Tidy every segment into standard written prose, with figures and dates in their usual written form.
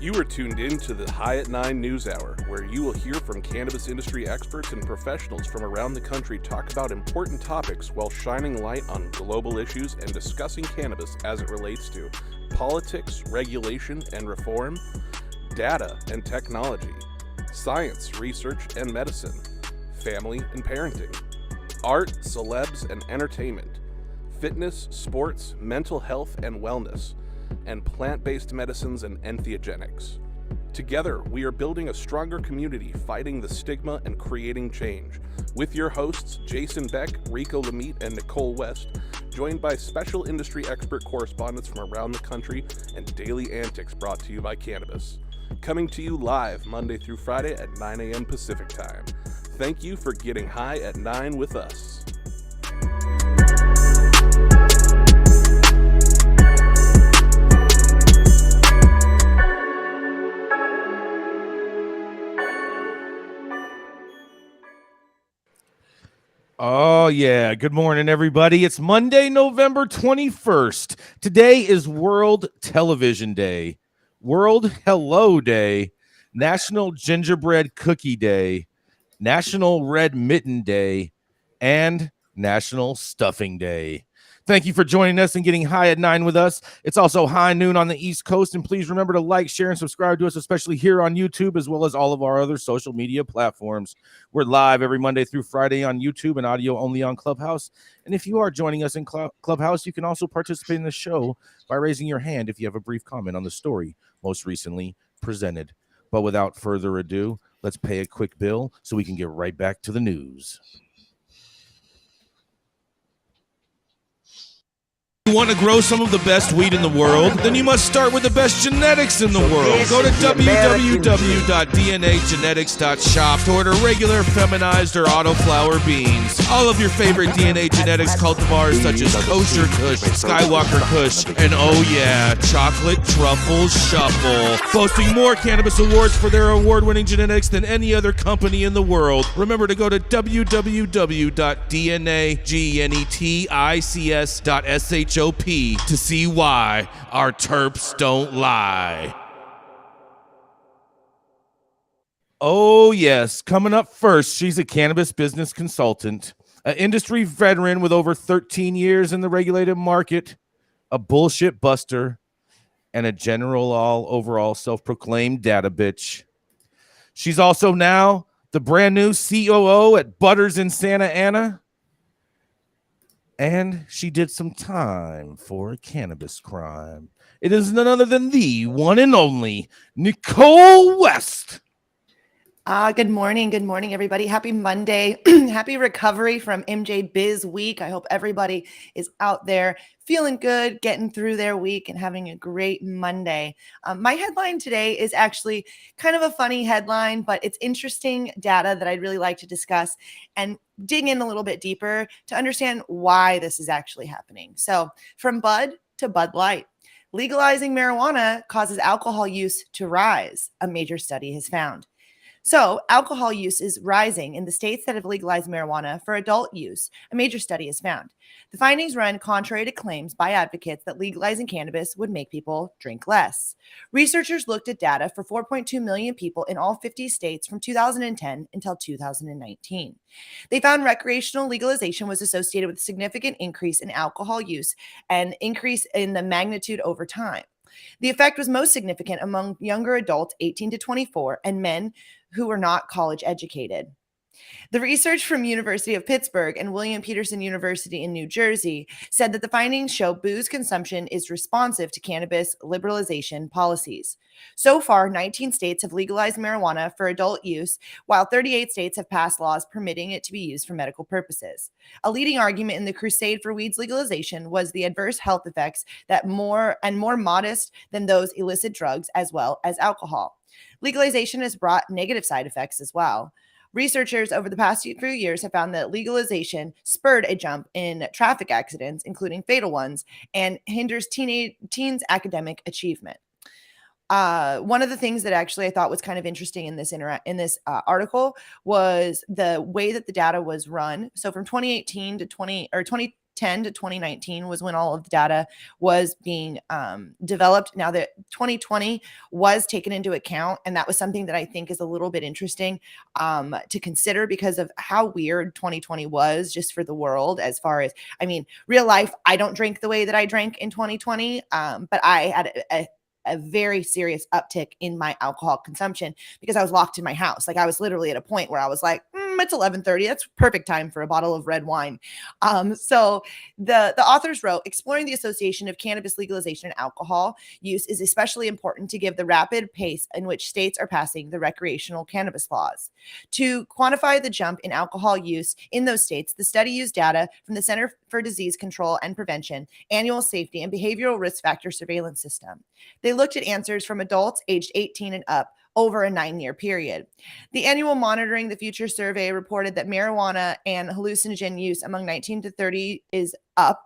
You are tuned in to the High at 9 News Hour, where you will hear from cannabis industry experts and professionals from around the country talk about important topics while shining light on global issues and discussing cannabis as it relates to politics, regulation and reform, data and technology, science, research and medicine, family and parenting, art, celebs and entertainment, fitness, sports, mental health and wellness, and plant-based medicines and enthogenics. Together, we are building a stronger community, fighting the stigma and creating change. With your hosts, Jason Beck, Rico Lamitte, and Nichole West, joined by special industry expert correspondents from around the country and daily antics brought to you by cannabis. Coming to you live Monday through Friday at 9 a.m. Pacific Time. Thank you for getting high at 9 with us. Oh, yeah. Good morning, everybody. It's Monday, November 21st. Today is World Television Day, World Hello Day, National Gingerbread Cookie Day, National Red Mitten Day, and National Stuffing Day. Thank you for joining us and getting high at 9 with us. It's also high noon on the East Coast, and please remember to like, share, and subscribe to us, especially here on YouTube, as well as all of our other social media platforms. We're live every Monday through Friday on YouTube and audio only on Clubhouse. And if you are joining us in Clubhouse, you can also participate in the show by raising your hand if you have a brief comment on the story most recently presented. But without further ado, let's pay a quick bill so we can get right back to the news. You want to grow some of the best weed in the world? Then you must start with the best genetics in the world. Go to www.dnagenetics.shop to order regular, feminized, or autoflower beans. All of your favorite DNA genetics cultivars such as Kosher Kush, Skywalker Kush, and oh yeah, Chocolate Truffle Shuffle. Boasting more cannabis awards for their award-winning genetics than any other company in the world. Remember to go to www.dnagenetics.shop to see why our terps don't lie. Oh, yes. Coming up first, she's a cannabis business consultant, an industry veteran with over 13 years in the regulated market, a bullshit buster, and a overall self-proclaimed data bitch. She's also now the brand new COO at Butters in Santa Ana. And she did some time for a cannabis crime. It is none other than the one and only Nichole West. Good morning. Good morning, everybody. Happy Monday. Happy recovery from MJ Biz week. I hope everybody is out there feeling good, getting through their week and having a great Monday. My headline today is actually kind of a funny headline, but it's interesting data that I'd really like to discuss and dig in a little bit deeper to understand why this is actually happening. So from Bud to Bud Light, legalizing marijuana causes alcohol use to rise, a major study has found. So alcohol use is rising in the states that have legalized marijuana for adult use, a major study has found. The findings run contrary to claims by advocates that legalizing cannabis would make people drink less. Researchers looked at data for 4.2 million people in all 50 states from 2010 until 2019. They found recreational legalization was associated with a significant increase in alcohol use and increase in the magnitude over time. The effect was most significant among younger adults 18 to 24 and men who were not college educated. The research from University of Pittsburgh and William Peterson University in New Jersey said that the findings show booze consumption is responsive to cannabis liberalization policies. So far, 19 states have legalized marijuana for adult use, while 38 states have passed laws permitting it to be used for medical purposes. A leading argument in the crusade for weed's legalization was the adverse health effects that more modest than those illicit drugs as well as alcohol. Legalization has brought negative side effects as well. Researchers over the past few years have found that legalization spurred a jump in traffic accidents, including fatal ones, and hinders teens' academic achievement. One of the things that actually I thought was kind of interesting in this article was the way that the data was run. So from 2018 to 2010 to 2019 was when all of the data was being developed. Now that 2020 was taken into account, and that was something that I think is a little bit interesting to consider because of how weird 2020 was just for the world. As far as, I mean, real life, I don't drink the way that I drank in 2020, but I had a very serious uptick in my alcohol consumption because I was locked in my house. Like I was literally at a point where I was like, it's 11:30. That's perfect time for a bottle of red wine. So the authors wrote, exploring the association of cannabis legalization and alcohol use is especially important to give the rapid pace in which states are passing the recreational cannabis laws. To quantify the jump in alcohol use in those states, the study used data from the Center for Disease Control and Prevention Annual Safety and Behavioral Risk Factor Surveillance System. They looked at answers from adults aged 18 and up over a 9-year period. The annual Monitoring the Future survey reported that marijuana and hallucinogen use among 19 to 30 is up.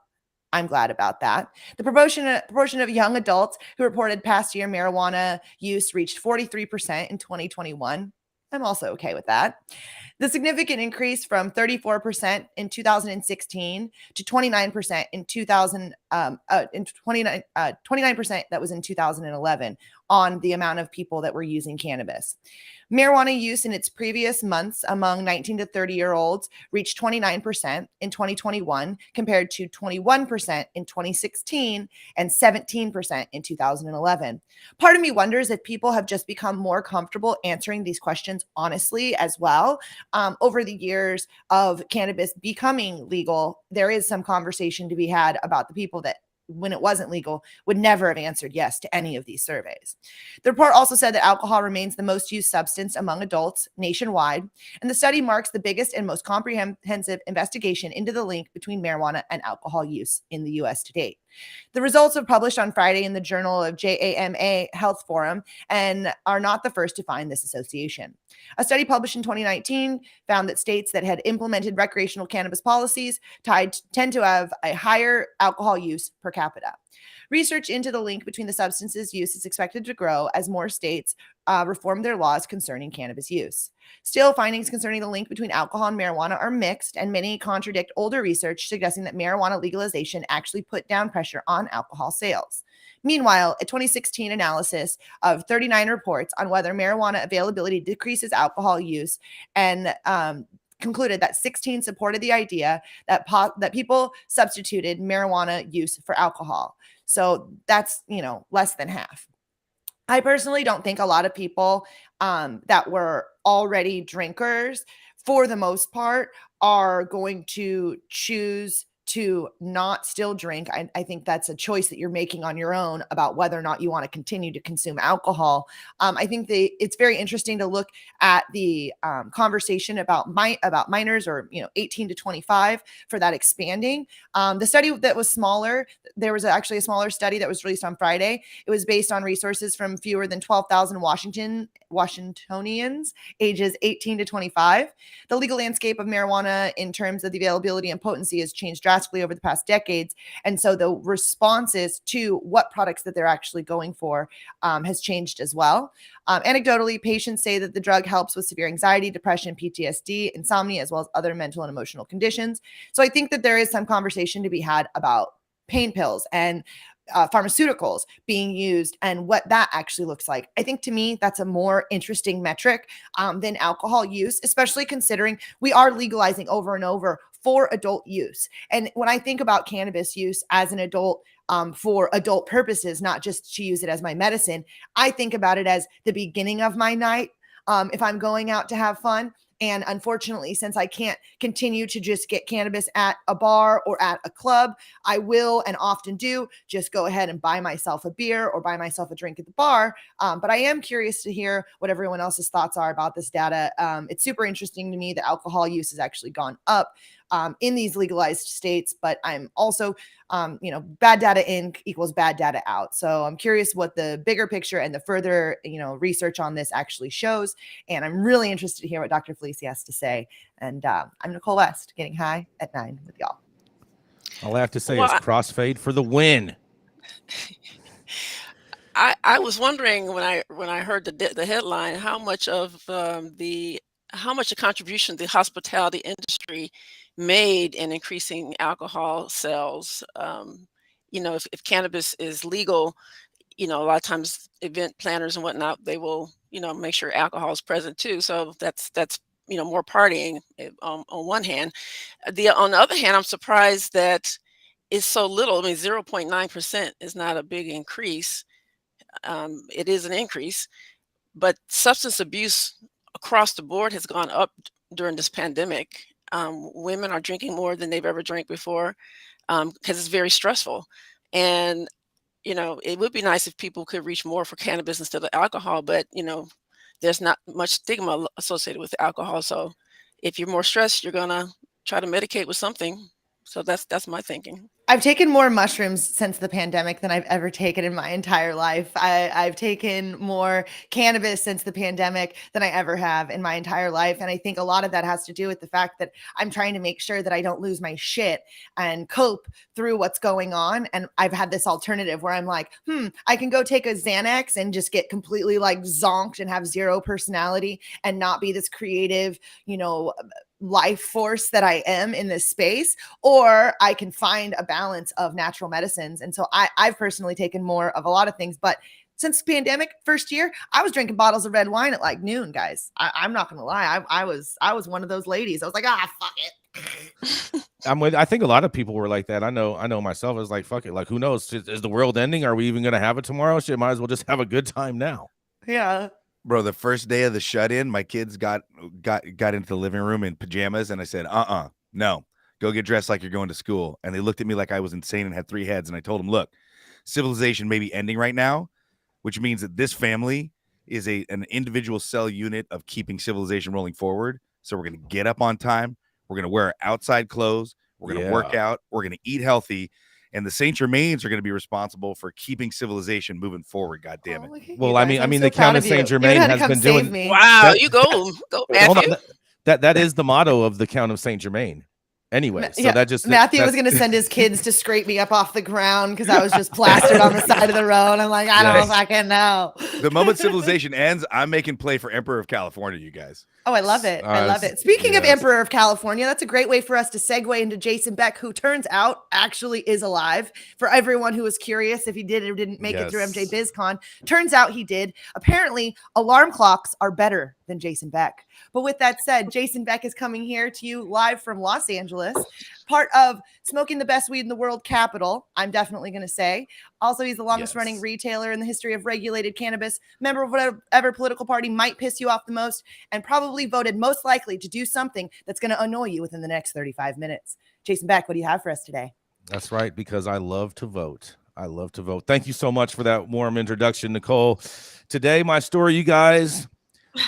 I'm glad about that. The proportion of young adults who reported past year marijuana use reached 43% in 2021. I'm also okay with that. The significant increase from 34% in 2016 to 29% in 29% that was in 2011 on the amount of people that were using cannabis. Marijuana use in its previous months among 19 to 30-year-olds reached 29% in 2021 compared to 21% in 2016 and 17% in 2011. Part of me wonders if people have just become more comfortable answering these questions honestly as well. Over the years of cannabis becoming legal, there is some conversation to be had about the people that, when it wasn't legal, would never have answered yes to any of these surveys. The report also said that alcohol remains the most used substance among adults nationwide, and the study marks the biggest and most comprehensive investigation into the link between marijuana and alcohol use in the U.S. to date. The results were published on Friday in the Journal of JAMA Health Forum and are not the first to find this association. A study published in 2019 found that states that had implemented recreational cannabis policies tend to have a higher alcohol use per capita. Research into the link between the substances use is expected to grow as more states reform their laws concerning cannabis use. Still, findings concerning the link between alcohol and marijuana are mixed, and many contradict older research suggesting that marijuana legalization actually put down pressure on alcohol sales. Meanwhile, a 2016 analysis of 39 reports on whether marijuana availability decreases alcohol use and concluded that 16 supported the idea that that people substituted marijuana use for alcohol. So that's, less than half. I personally don't think a lot of people that were already drinkers, for the most part, are going to choose to not still drink. I think that's a choice that you're making on your own about whether or not you want to continue to consume alcohol. I think it's very interesting to look at the conversation about minors or 18 to 25 for that expanding. The study that was smaller, there was actually a smaller study that was released on Friday. It was based on resources from fewer than 12,000 Washingtonians ages 18 to 25. The legal landscape of marijuana in terms of the availability and potency has changed drastically over the past decades. And so the responses to what products that they're actually going for has changed as well. Anecdotally, patients say that the drug helps with severe anxiety, depression, PTSD, insomnia, as well as other mental and emotional conditions. So I think that there is some conversation to be had about pain pills and pharmaceuticals being used and what that actually looks like. I think to me, that's a more interesting metric than alcohol use, especially considering we are legalizing over and over for adult use. And when I think about cannabis use as an adult for adult purposes, not just to use it as my medicine, I think about it as the beginning of my night. If I'm going out to have fun. And unfortunately, since I can't continue to just get cannabis at a bar or at a club, I will and often do just go ahead and buy myself a beer or buy myself a drink at the bar. But I am curious to hear what everyone else's thoughts are about this data. It's super interesting to me that alcohol use has actually gone up in these legalized states, but I'm also, bad data in equals bad data out. So I'm curious what the bigger picture and the further, research on this actually shows. And I'm really interested to hear what Dr. Felici has to say. And I'm Nichole West, getting high at 9 with y'all. All I have to say is crossfade for the win. I was wondering when I heard the headline how much of the how much a contribution the hospitality industry made in increasing alcohol sales. If cannabis is legal, a lot of times event planners and whatnot, they will, make sure alcohol is present too. So that's more partying on one hand. On the other hand, I'm surprised that it's so little. I mean, 0.9% is not a big increase. It is an increase, but substance abuse across the board has gone up during this pandemic. Women are drinking more than they've ever drank before because it's very stressful. And, it would be nice if people could reach more for cannabis instead of alcohol, but, there's not much stigma associated with alcohol. So if you're more stressed, you're going to try to medicate with something. So that's my thinking. I've taken more mushrooms since the pandemic than I've ever taken in my entire life. I've taken more cannabis since the pandemic than I ever have in my entire life. And I think a lot of that has to do with the fact that I'm trying to make sure that I don't lose my shit and cope through what's going on. And I've had this alternative where I'm like, I can go take a Xanax and just get completely like zonked and have zero personality and not be this creative, life force that I am in this space, or I can find a balance of natural medicines. And so I've personally taken more of a lot of things, but since the pandemic first year, I was drinking bottles of red wine at like noon, guys. I'm not going to lie. I was one of those ladies. I was like, fuck it. I think a lot of people were like that. I know myself. I was like, fuck it. Like, who knows? Is the world ending? Are we even going to have it tomorrow? Shit, might as well just have a good time now. Yeah. Bro, the first day of the shut-in, my kids got into the living room in pajamas, and I said, no, go get dressed like you're going to school. And they looked at me like I was insane and had three heads, and I told them, look, civilization may be ending right now, which means that this family is an individual cell unit of keeping civilization rolling forward. So we're going to get up on time. We're going to wear outside clothes. We're going to work out. We're going to eat healthy. And the Saint Germains are going to be responsible for keeping civilization moving forward. God damn it! Well, I mean, the Count of Saint Germain has been doing. Wow, you go, Matthew. That is the motto of the Count of Saint Germain. Anyway, so Matthew was going to send his kids to scrape me up off the ground because I was just plastered on the side of the road. I'm like, I don't know if I can know. The moment civilization ends, I'm making play for Emperor of California, you guys. Oh, I love it. I love it. Speaking of Emperor of California, that's a great way for us to segue into Jason Beck, who turns out actually is alive. For everyone who was curious if he did or didn't make it through MJ BizCon, turns out he did. Apparently, alarm clocks are better than Jason Beck. But with that said, Jason Beck is coming here to you live from Los Angeles, part of Smoking the Best Weed in the World capital, I'm definitely going to say. Also, he's the longest running retailer in the history of regulated cannabis, member of whatever political party might piss you off the most, and probably voted most likely to do something that's going to annoy you within the next 35 minutes. Jason Beck, what do you have for us today? That's right, because I love to vote. I love to vote. Thank you so much for that warm introduction, Nichole. Today, my story, you guys.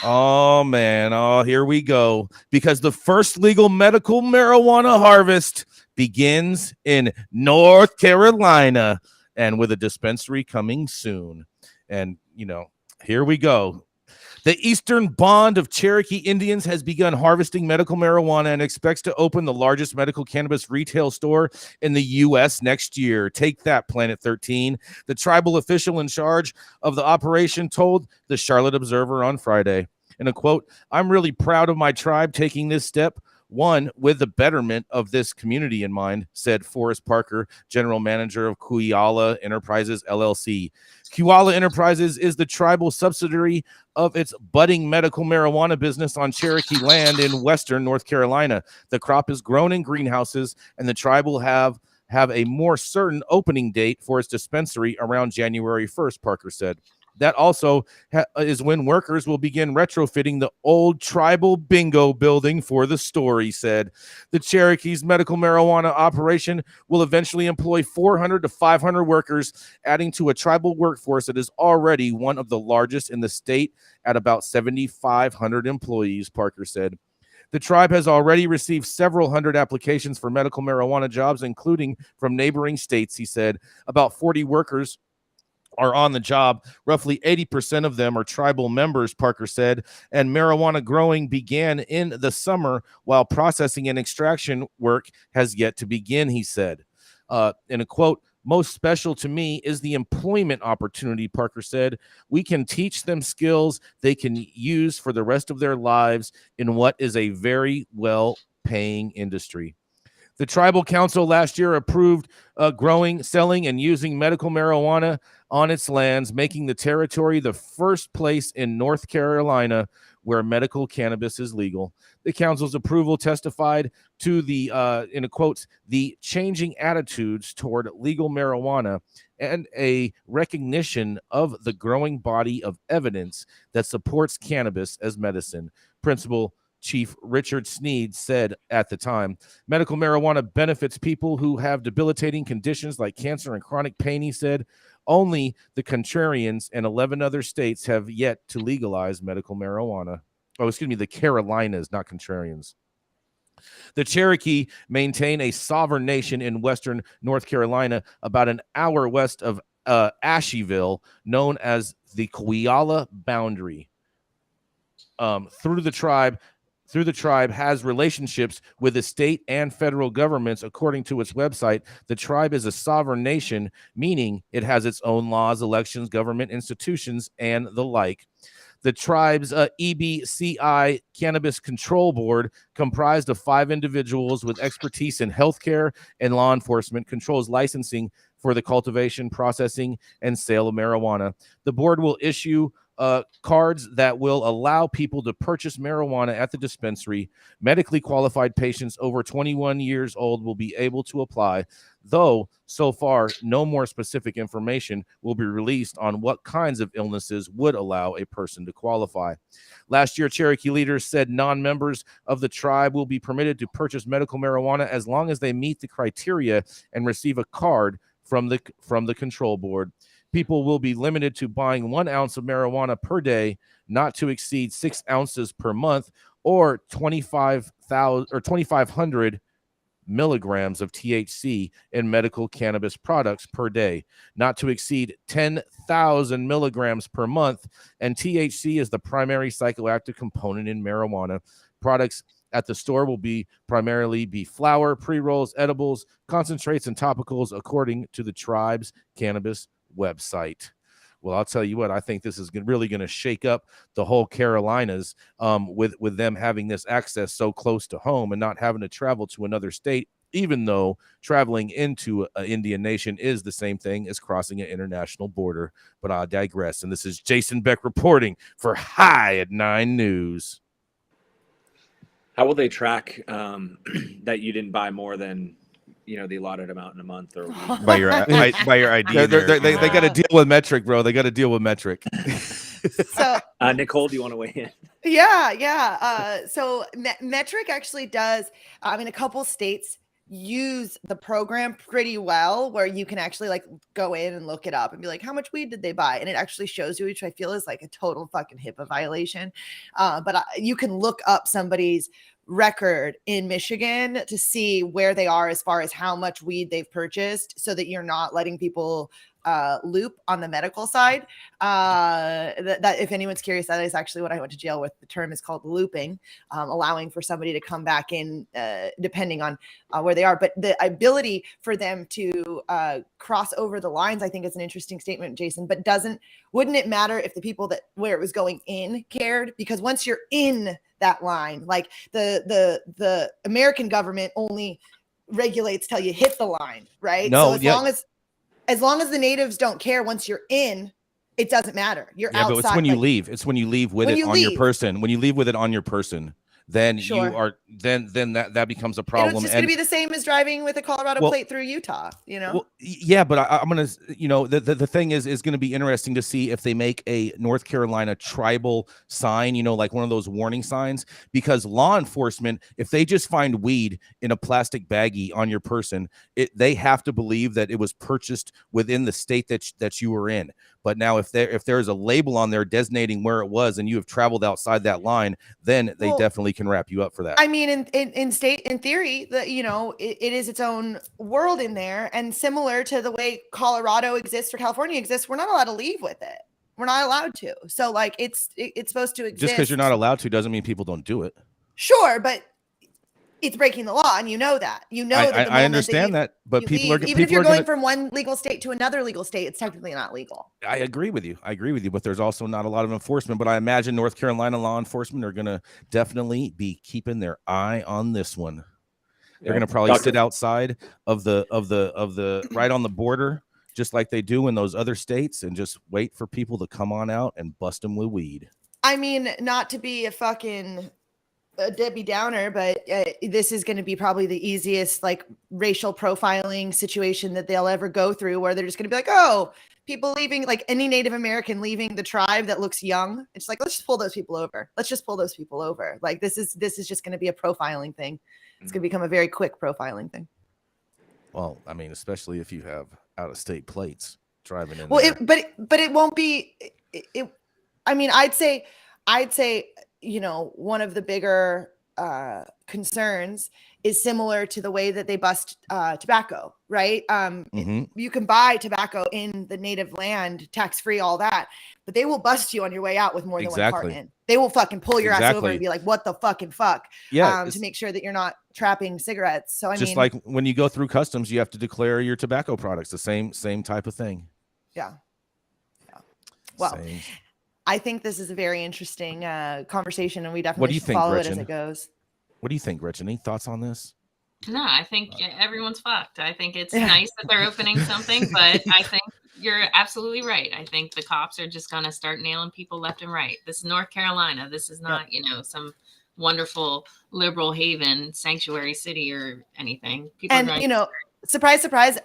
Oh, man. Oh, here we go. Because the first legal medical marijuana harvest begins in North Carolina, and with a dispensary coming soon. And, here we go. The Eastern Band of Cherokee Indians has begun harvesting medical marijuana and expects to open the largest medical cannabis retail store in the U.S. next year. Take that, Planet 13. The tribal official in charge of the operation told the Charlotte Observer on Friday. In a quote, "I'm really proud of my tribe taking this step, one with the betterment of this community in mind," said Forrest Parker, general manager of Kuyala Enterprises, LLC. Kuyala Enterprises is the tribal subsidiary of its budding medical marijuana business on Cherokee land in western North Carolina. The crop is grown in greenhouses, and the tribe will have a more certain opening date for its dispensary around January 1st, Parker said. That also is when workers will begin retrofitting the old tribal bingo building for the store, he said. The Cherokee's medical marijuana operation will eventually employ 400 to 500 workers, adding to a tribal workforce that is already one of the largest in the state at about 7,500 employees, Parker said. The tribe has already received several hundred applications for medical marijuana jobs, including from neighboring states, he said. About 40 workers are on the job. Roughly 80% of them are tribal members, Parker said, and marijuana growing began in the summer while processing and extraction work has yet to begin, he said. In a quote, Most special to me is the employment opportunity, Parker said. We can teach them skills they can use for the rest of their lives in what is a very well-paying industry. The Tribal Council last year approved growing, selling, and using medical marijuana on its lands, making the territory the first place in North Carolina where medical cannabis is legal. The council's approval testified to the, in a quote, the changing attitudes toward legal marijuana and a recognition of the growing body of evidence that supports cannabis as medicine. Principal Chief Richard Sneed said at the time, medical marijuana benefits people who have debilitating conditions like cancer and chronic pain, he said. Only the Contrarians and 11 other states have yet to legalize medical marijuana. Oh, excuse me, the Carolinas, not Contrarians. The Cherokee maintain a sovereign nation in western North Carolina, about an hour west of Asheville, known as the Queala boundary. Through the tribe has relationships with the state and federal governments. According to its website, the tribe is a sovereign nation, meaning it has its own laws, elections, government institutions, and the like. The tribe's EBCI Cannabis Control Board, comprised of 5 individuals with expertise in healthcare and law enforcement, controls licensing for the cultivation, processing, and sale of marijuana. The board will issue cards that will allow people to purchase marijuana at the dispensary. Medically qualified patients over 21 years old will be able to apply, though so far no more specific information will be released on what kinds of illnesses would allow a person to qualify. Last year, Cherokee leaders said non-members of the tribe will be permitted to purchase medical marijuana as long as they meet the criteria and receive a card from the control board. People will be limited to buying 1 ounce of marijuana per day, not to exceed 6 ounces per month, or 2,500 milligrams of THC in medical cannabis products per day, not to exceed 10,000 milligrams per month. And THC is the primary psychoactive component in marijuana. Products at the store will primarily be flower, pre-rolls, edibles, concentrates, and topicals, according to the tribe's cannabis website. Well, I'll tell you what, I think this is really going to shake up the whole Carolinas with them having this access so close to home and not having to travel to another state, even though traveling into an Indian nation is the same thing as crossing an international border. But I digress. And this is Jason Beck reporting for High at 9 News. How will they track that you didn't buy more than the allotted amount in a month or a week? by your ID. They got to deal with metric, bro. They got to deal with metric. So Nichole, do you want to weigh in? Yeah. So Metric actually does. A couple states use the program pretty well, where you can actually like go in and look it up and be like, how much weed did they buy? And it actually shows you, which I feel is like a total fucking HIPAA violation. But you can look up somebody's record in Michigan to see where they are as far as how much weed they've purchased, so that you're not letting people loop on the medical side. That if anyone's curious, that is actually what I went to jail with. The term is called looping, allowing for somebody to come back in depending on where they are. But the ability for them to cross over the lines, I think, is an interesting statement, Jason. But wouldn't it matter if the people where it was going in cared? Because once you're in that line, like the American government only regulates till you hit the line, right? No, so as long as the natives don't care, once you're in, it doesn't matter. You're outside. But it's when you leave. It's when you leave with it on your person. When you leave with it on your person, then Sure. you are then that becomes a problem. It's just going to be the same as driving with a Colorado plate through Utah, Well, yeah, but I'm gonna, the thing is going to be interesting to see if they make a North Carolina tribal sign, like one of those warning signs, because law enforcement, if they just find weed in a plastic baggie on your person, they have to believe that it was purchased within the state that you were in. But now if there's a label on there designating where it was and you have traveled outside that line, then they definitely can wrap you up for that. I mean, in theory, it is its own world in there, and similar to the way Colorado exists or California exists, we're not allowed to leave with it. We're not allowed to. So like it's supposed to exist. Just because you're not allowed to doesn't mean people don't do it. Sure, but it's breaking the law, and you know that. You know that the I moment understand that, but people leave, are even if people you're are going gonna. from one legal state to another legal state, it's technically not legal. I agree with you. But there's also not a lot of enforcement. But I imagine North Carolina law enforcement are going to definitely be keeping their eye on this one. They're going to probably sit outside of the right on the border, just like they do in those other states, and just wait for people to come on out and bust them with weed. I mean, not to be a fucking Debbie Downer, but this is going to be probably the easiest like racial profiling situation that they'll ever go through, where they're just going to be like, oh, people leaving, like any Native American leaving the tribe that looks young. It's like, let's just pull those people over. Like this is just going to be a profiling thing. It's going to become a very quick profiling thing. Well, I mean, especially if you have out-of-state plates driving in. Well, but it won't be. I mean, I'd say, one of the bigger concerns is similar to the way that they bust tobacco, right? You can buy tobacco in the native land, tax-free, all that, but they will bust you on your way out with more than one carton. They will fucking pull your ass over and be like, what the fucking fuck? To make sure that you're not trapping cigarettes. So I mean, like when you go through customs, you have to declare your tobacco products, the same type of thing. Yeah. Well, I think this is a very interesting conversation, and we definitely should follow it as it goes. What do you think, Gretchen? Any thoughts on this? No, I think everyone's fucked. I think it's nice that they're opening something, but I think you're absolutely right. I think the cops are just going to start nailing people left and right. This is North Carolina. This is not, some wonderful liberal haven sanctuary city or anything. People surprise, surprise.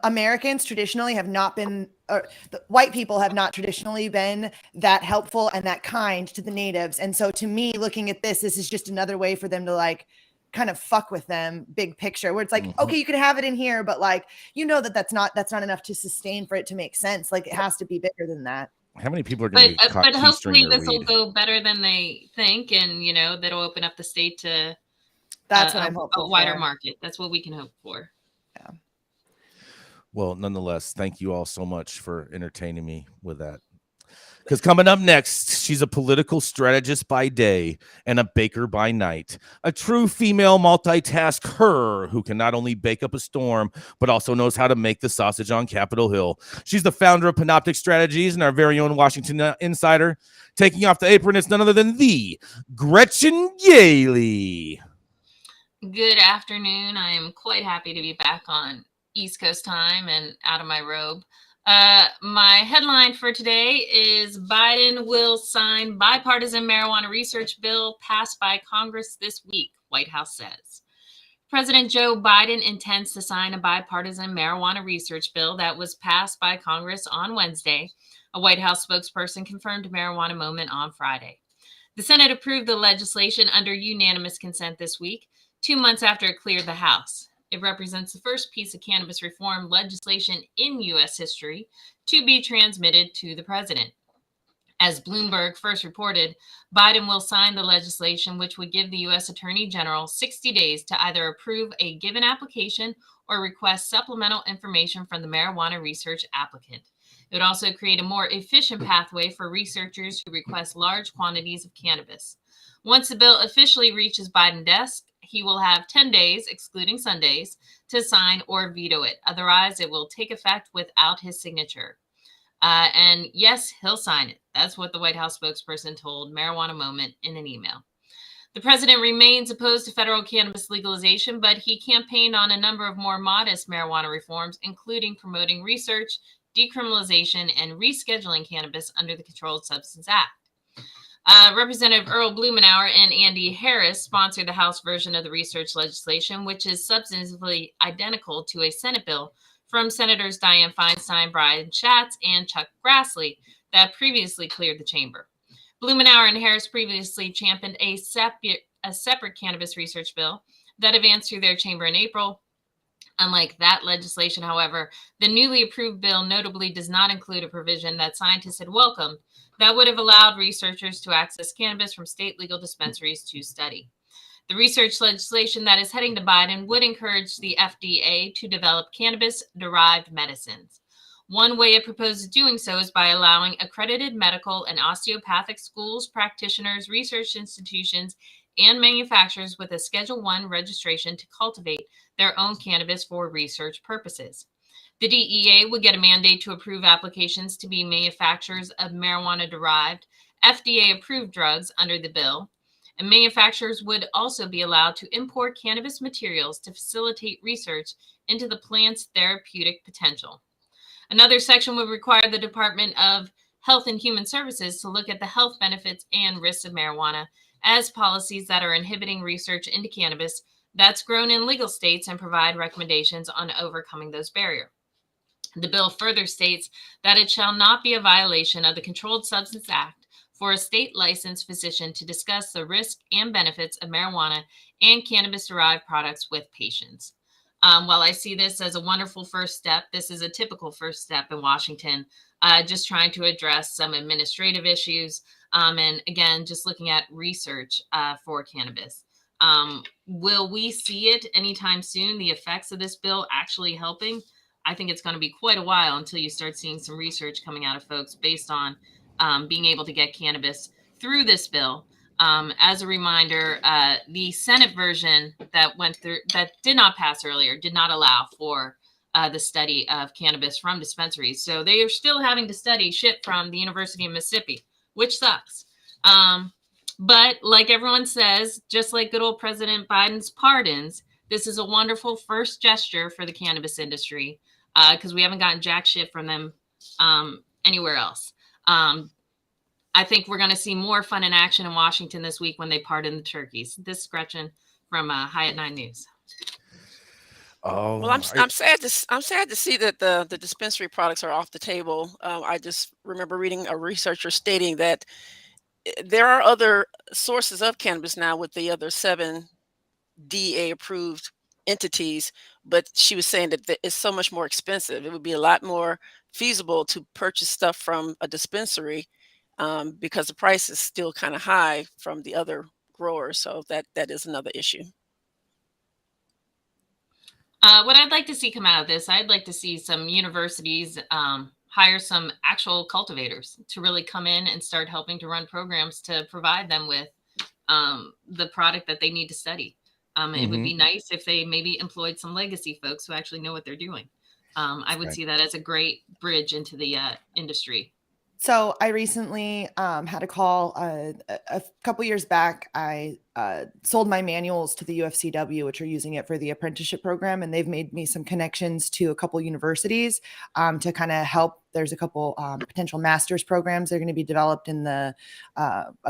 Americans traditionally have not been, or the white people have not traditionally been that helpful and that kind to the natives. And so to me, looking at this is just another way for them to like kind of fuck with them, big picture, where it's like, okay, you can have it in here, but like, that's not enough to sustain for it to make sense. Like it has to be bigger than that. How many people are going to be caught? But hopefully this will go better than they think, and that'll open up the state to that's what I'm hoping a wider market. That's what we can hope for. Yeah. Well, nonetheless, thank you all so much for entertaining me with that. Because coming up next, she's a political strategist by day and a baker by night. A true female multitasker who can not only bake up a storm, but also knows how to make the sausage on Capitol Hill. She's the founder of Panoptic Strategies and our very own Washington insider. Taking off the apron, it's none other than the Gretchen Yaley. Good afternoon. I am quite happy to be back on East Coast time and out of my robe. My headline for today is Biden will sign bipartisan marijuana research bill passed by Congress this week, White House says. President Joe Biden intends to sign a bipartisan marijuana research bill that was passed by Congress on Wednesday. A White House spokesperson confirmed to Marijuana Moment on Friday. The Senate approved the legislation under unanimous consent this week, 2 months after it cleared the House. It represents the first piece of cannabis reform legislation in U.S. history to be transmitted to the president. As Bloomberg first reported, Biden will sign the legislation, which would give the U.S. Attorney General 60 days to either approve a given application or request supplemental information from the marijuana research applicant. It would also create a more efficient pathway for researchers who request large quantities of cannabis. Once the bill officially reaches Biden's desk, he will have 10 days, excluding Sundays, to sign or veto it. Otherwise, it will take effect without his signature. And yes, he'll sign it. That's what the White House spokesperson told Marijuana Moment in an email. The president remains opposed to federal cannabis legalization, but he campaigned on a number of more modest marijuana reforms, including promoting research, decriminalization, and rescheduling cannabis under the Controlled Substance Act. Representative Earl Blumenauer and Andy Harris sponsored the House version of the research legislation, which is substantively identical to a Senate bill from Senators Dianne Feinstein, Brian Schatz, and Chuck Grassley that previously cleared the chamber. Blumenauer and Harris previously championed a separate cannabis research bill that advanced through their chamber in April. Unlike that legislation, however, the newly approved bill notably does not include a provision that scientists had welcomed that would have allowed researchers to access cannabis from state legal dispensaries to study. The research legislation that is heading to Biden would encourage the FDA to develop cannabis-derived medicines. One way it proposes doing so is by allowing accredited medical and osteopathic schools, practitioners, research institutions, and manufacturers with a Schedule I registration to cultivate their own cannabis for research purposes. The DEA would get a mandate to approve applications to be manufacturers of marijuana-derived, FDA-approved drugs under the bill, and manufacturers would also be allowed to import cannabis materials to facilitate research into the plant's therapeutic potential. Another section would require the Department of Health and Human Services to look at the health benefits and risks of marijuana as policies that are inhibiting research into cannabis that's grown in legal states and provide recommendations on overcoming those barriers. The bill further states that it shall not be a violation of the Controlled Substance Act for a state licensed physician to discuss the risk and benefits of marijuana and cannabis-derived products with patients. While I see this as a wonderful first step, this is a typical first step in Washington, just trying to address some administrative issues, and again, just looking at research for cannabis. Will we see it anytime soon, the effects of this bill actually helping? I think it's going to be quite a while until you start seeing some research coming out of folks based on being able to get cannabis through this bill. As a reminder, the Senate version that went through, that did not pass earlier, did not allow for the study of cannabis from dispensaries. So they are still having to study shit from the University of Mississippi, which sucks. But like everyone says, just like good old President Biden's pardons, this is a wonderful first gesture for the cannabis industry, because we haven't gotten jack shit from them anywhere else. I think we're going to see more fun in action in Washington this week when they pardon the turkeys. This is Gretchen from High at 9 News. Oh, Well, I'm sad to see that the dispensary products are off the table. I just remember reading a researcher stating that there are other sources of cannabis now with the other 7 DEA approved entities, but she was saying that it's so much more expensive. It would be a lot more feasible to purchase stuff from a dispensary because the price is still kind of high from the other growers. So that is another issue. What I'd like to see come out of this, I'd like to see some universities hire some actual cultivators to really come in and start helping to run programs to provide them with the product that they need to study. It would be nice if they maybe employed some legacy folks who actually know what they're doing. I would see that as a great bridge into the industry. So I recently had a call a couple years back. I sold my manuals to the UFCW, which are using it for the apprenticeship program, and they've made me some connections to a couple universities to kind of help. There's a couple potential master's programs that are going to be developed in a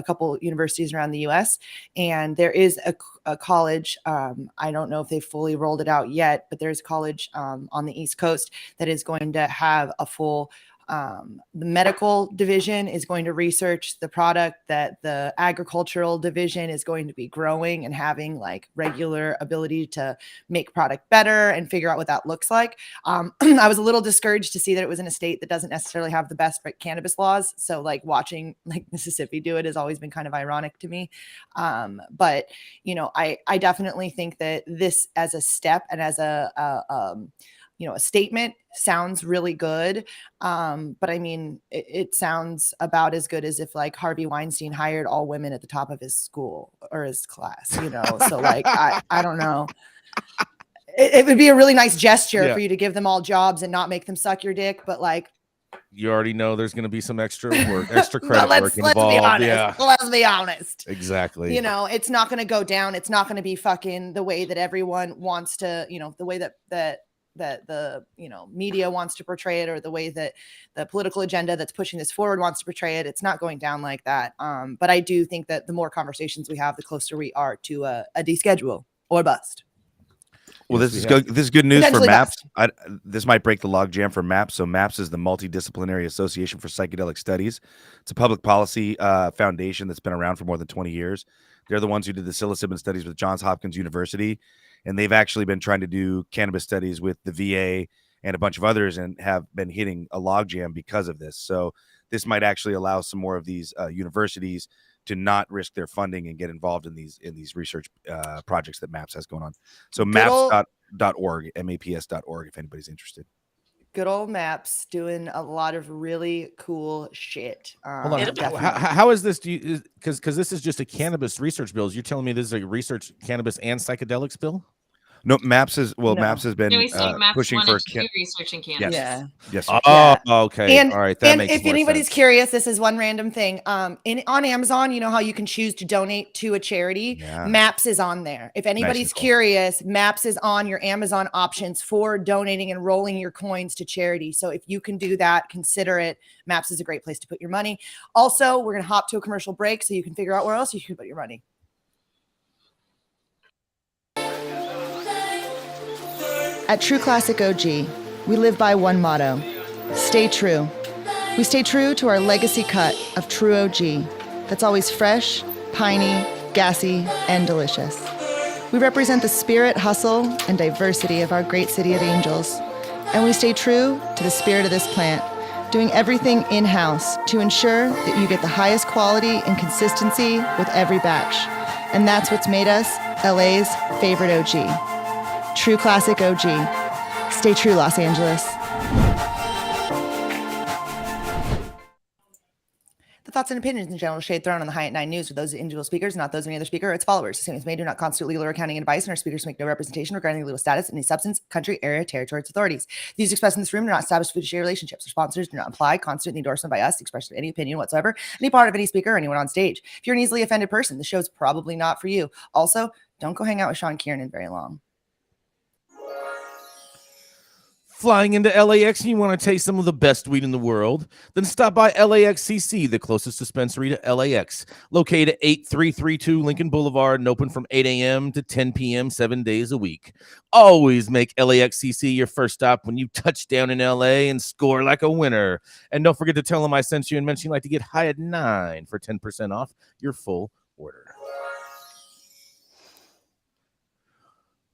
couple universities around the U.S. And there is a college. I don't know if they've fully rolled it out yet, but there's a college on the East Coast that is going to have a full the medical division is going to research the product that the agricultural division is going to be growing and having like regular ability to make product better and figure out what that looks like. I was a little discouraged to see that it was in a state that doesn't necessarily have the best cannabis laws. So like watching like Mississippi do it has always been kind of ironic to me. But you know, I definitely think that this as a step and as a statement sounds really good. But I mean, it sounds about as good as if like Harvey Weinstein hired all women at the top of his school or his class, so like, I don't know. It would be a really nice gesture for you to give them all jobs and not make them suck your dick. But like, you already know there's going to be some extra credit work involved. Let's be honest. Exactly. It's not going to go down. It's not going to be fucking the way that everyone wants to, the way that the media wants to portray it, or the way that the political agenda that's pushing this forward wants to portray it. It's not going down like that. But I do think that the more conversations we have, the closer we are to a deschedule or bust. Well, this is good news for MAPS. This might break the logjam for MAPS. So MAPS is the Multidisciplinary Association for Psychedelic Studies. It's a public policy foundation that's been around for more than 20 years. They're the ones who did the psilocybin studies with Johns Hopkins University. And they've actually been trying to do cannabis studies with the VA and a bunch of others and have been hitting a logjam because of this. So this might actually allow some more of these universities to not risk their funding and get involved in these research projects that MAPS has going on. So maps.org, maps.org, if anybody's interested. good old Maps doing a lot of really cool shit. Hold on. Definitely. How is this? Because this is just a cannabis research bill. You're telling me this is a research cannabis and psychedelics bill? No, Maps has No. Maps has been No, we said Maps pushing for wanted to do research in cannabis. Yeah. Yes. Oh, Yeah. okay. And, all right. That and makes if more anybody's sense. curious, this is one random thing. On Amazon, you know how you can choose to donate to a charity? Yeah. Maps is on there. If anybody's Nicole. curious, Maps is on your Amazon options for donating and rolling your coins to charity. So if you can do that, consider it. Maps is a great place to put your money. Also, we're going to hop to a commercial break so you can figure out where else you can put your money. At True Classic OG, we live by one motto: stay true. We stay true to our legacy cut of True OG that's always fresh, piney, gassy, and delicious. We represent the spirit, hustle, and diversity of our great city of angels. And we stay true to the spirit of this plant, doing everything in-house to ensure that you get the highest quality and consistency with every batch. And that's what's made us LA's favorite OG. True Classic OG. Stay true, Los Angeles. The thoughts and opinions in general shade thrown on the High at 9 News are those of individual speakers, not those of any other speaker or its followers. Statements made do not constitute legal or accounting advice, and our speakers make no representation regarding the legal status of any substance, country, area, territory, or its authorities. Views expressed in this room do not establish fiduciary relationships. Our sponsors do not imply, constitute the endorsement by us, the expression of any opinion whatsoever, any part of any speaker or anyone on stage. If you're an easily offended person, the show's probably not for you. Also, don't go hang out with Sean Kiernan very long. Flying into LAX and you want to taste some of the best weed in the world? Then stop by LAXCC, the closest dispensary to LAX. Located at 8332 Lincoln Boulevard and open from 8 a.m. to 10 p.m. 7 days a week. Always make LAXCC your first stop when you touch down in LA and score like a winner. And don't forget to tell them I sent you and mention you'd like to get High at 9 for 10% off your full order.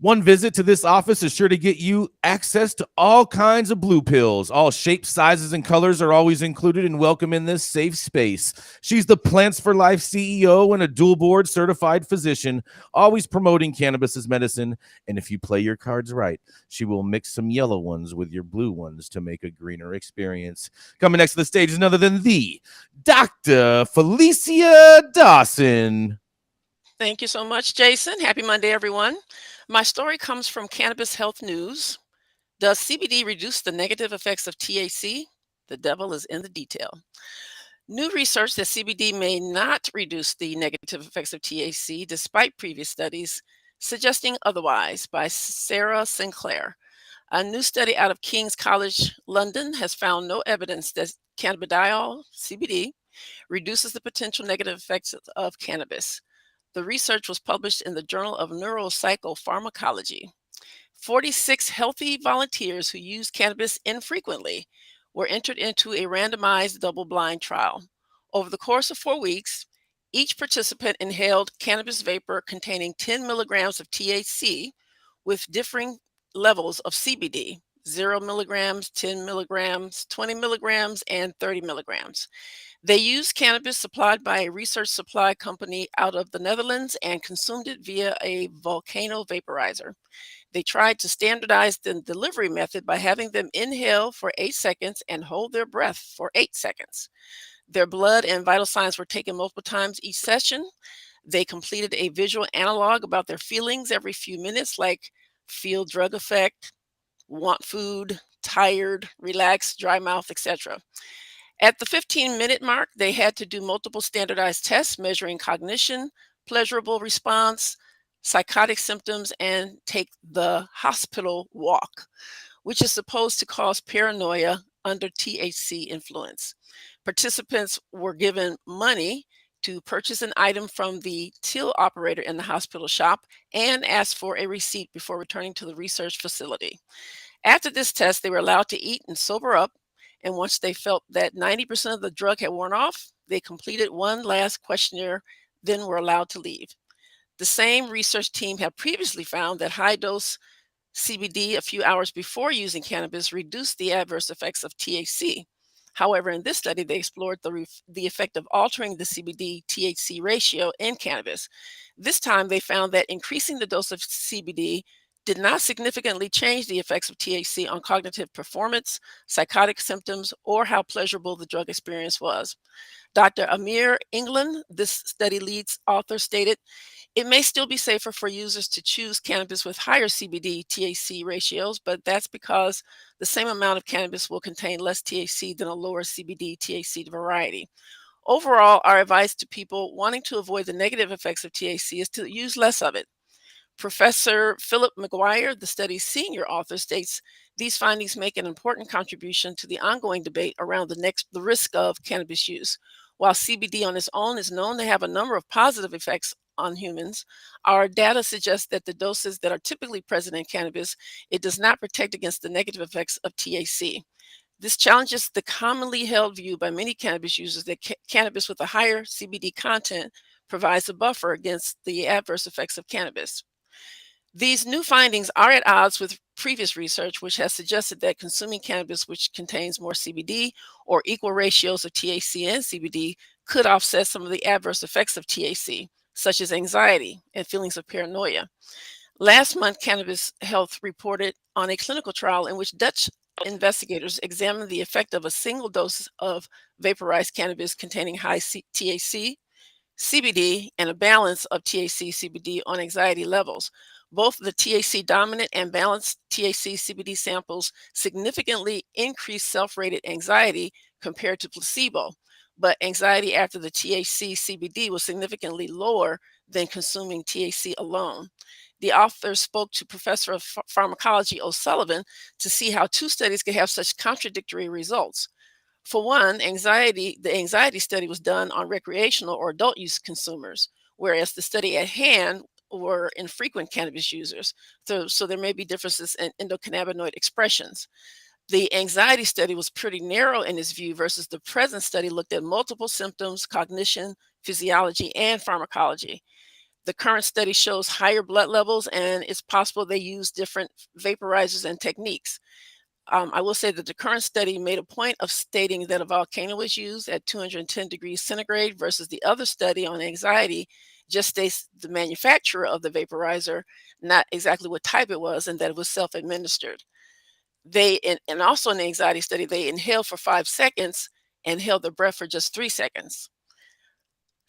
One visit to this office is sure to get you access to all kinds of blue pills. All shapes, sizes, and colors are always included and welcome in this safe space. She's the Plants for Life CEO and a dual board certified physician, always promoting cannabis as medicine. And if you play your cards right, she will mix some yellow ones with your blue ones to make a greener experience. Coming next to the stage is none other than the Dr. Felicia Dawson. Thank you so much, Jason. Happy Monday, everyone. My story comes from Cannabis Health News. Does CBD reduce the negative effects of THC? The devil is in the detail. New research that CBD may not reduce the negative effects of THC, despite previous studies suggesting otherwise, by Sarah Sinclair. A new study out of King's College London has found no evidence that cannabidiol, CBD, reduces the potential negative effects of cannabis. The research was published in the Journal of Neuropsychopharmacology. 46 healthy volunteers who used cannabis infrequently were entered into a randomized double-blind trial. Over the course of 4 weeks, each participant inhaled cannabis vapor containing 10 milligrams of THC with differing levels of CBD, 0 milligrams, 10 milligrams, 20 milligrams, and 30 milligrams. They used cannabis supplied by a research supply company out of the Netherlands and consumed it via a volcano vaporizer. They tried to standardize the delivery method by having them inhale for 8 seconds and hold their breath for 8 seconds. Their blood and vital signs were taken multiple times each session. They completed a visual analog about their feelings every few minutes, like feel drug effect, want food, tired, relaxed, dry mouth, etc. At the 15-minute mark, they had to do multiple standardized tests measuring cognition, pleasurable response, psychotic symptoms, and take the hospital walk, which is supposed to cause paranoia under THC influence. Participants were given money to purchase an item from the till operator in the hospital shop and asked for a receipt before returning to the research facility. After this test, they were allowed to eat and sober up. And once they felt that 90% of the drug had worn off, they completed one last questionnaire, then were allowed to leave. The same research team had previously found that high-dose CBD a few hours before using cannabis reduced the adverse effects of THC. However, in this study, they explored the effect of altering the CBD-THC ratio in cannabis. This time, they found that increasing the dose of CBD did not significantly change the effects of THC on cognitive performance, psychotic symptoms, or how pleasurable the drug experience was. Dr. Amir England, this study lead's author, stated, "It may still be safer for users to choose cannabis with higher CBD THC ratios, but that's because the same amount of cannabis will contain less THC than a lower CBD THC variety. Overall, our advice to people wanting to avoid the negative effects of THC is to use less of it." Professor Philip McGuire, the study's senior author, states these findings make an important contribution to the ongoing debate around the risk of cannabis use. While CBD on its own is known to have a number of positive effects on humans, our data suggests that the doses that are typically present in cannabis, it does not protect against the negative effects of THC. This challenges the commonly held view by many cannabis users that cannabis with a higher CBD content provides a buffer against the adverse effects of cannabis. These new findings are at odds with previous research, which has suggested that consuming cannabis, which contains more CBD or equal ratios of THC and CBD, could offset some of the adverse effects of THC, such as anxiety and feelings of paranoia. Last month, Cannabis Health reported on a clinical trial in which Dutch investigators examined the effect of a single dose of vaporized cannabis containing high THC, CBD, and a balance of THC, CBD on anxiety levels. Both the THC dominant and balanced THC, CBD samples significantly increased self-rated anxiety compared to placebo, but anxiety after the THC, CBD was significantly lower than consuming THC alone. The authors spoke to Professor of Pharmacology O'Sullivan to see how two studies could have such contradictory results. For one, the anxiety study was done on recreational or adult use consumers, whereas the study at hand were infrequent cannabis users. So there may be differences in endocannabinoid expressions. The anxiety study was pretty narrow in its view versus the present study looked at multiple symptoms, cognition, physiology, and pharmacology. The current study shows higher blood levels, and it's possible they use different vaporizers and techniques. I will say that the current study made a point of stating that a volcano was used at 210 degrees centigrade versus the other study on anxiety just states the manufacturer of the vaporizer, not exactly what type it was, and that it was self-administered. And also in the anxiety study, they inhaled for 5 seconds and held their breath for just 3 seconds.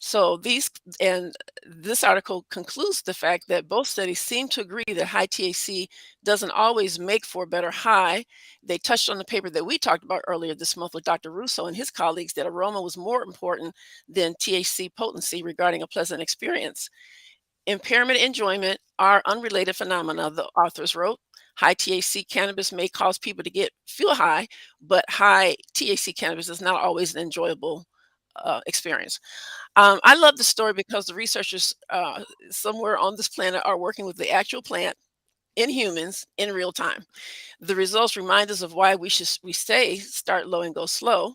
So this article concludes the fact that both studies seem to agree that high THC doesn't always make for a better high. They touched on the paper that we talked about earlier this month with Dr. Russo and his colleagues that aroma was more important than THC potency regarding a pleasant experience. Impairment and enjoyment are unrelated phenomena, the authors wrote. High THC cannabis may cause people to feel high, but high THC cannabis is not always an enjoyable experience. I love the story because the researchers somewhere on this planet are working with the actual plant in humans in real time. The results remind us of why we say start low and go slow.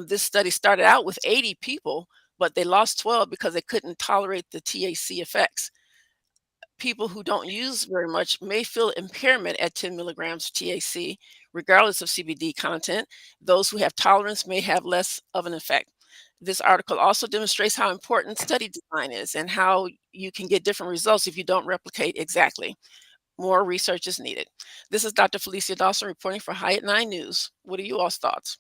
This study started out with 80 people, but they lost 12 because they couldn't tolerate the THC effects. People who don't use very much may feel impairment at 10 milligrams THC, regardless of CBD content. Those who have tolerance may have less of an effect. This article also demonstrates how important study design is and how you can get different results if you don't replicate exactly. More research is needed. This is Dr. Felicia Dawson reporting for High at 9 News. What are you all's thoughts?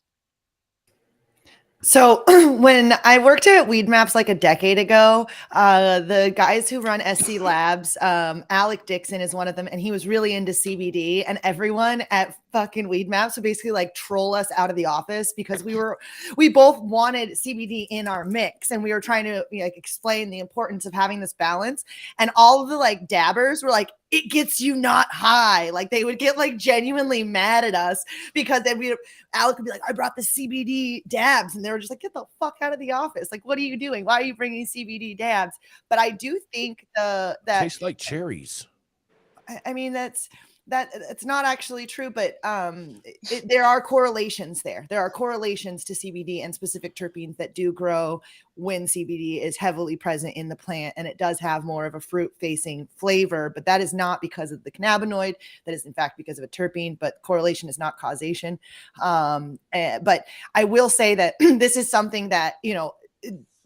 So when I worked at Weed Maps like a decade ago, the guys who run SC Labs, Alec Dixon is one of them, and he was really into CBD, and everyone at fucking Weed Maps would basically like troll us out of the office because we both wanted CBD in our mix, and we were trying to explain the importance of having this balance. And all of the like dabbers were like, it gets you not high. Like they would get like genuinely mad at us because then Alec would be like, I brought the CBD dabs. And they were just like, get the fuck out of the office. Like, what are you doing? Why are you bringing CBD dabs? But I do think that tastes like cherries. I mean, it's not actually true, but there are correlations there. There are correlations to CBD and specific terpenes that do grow when CBD is heavily present in the plant, and it does have more of a fruit-facing flavor, but that is not because of the cannabinoid. That is, in fact, because of a terpene, but correlation is not causation. But I will say that this is something that,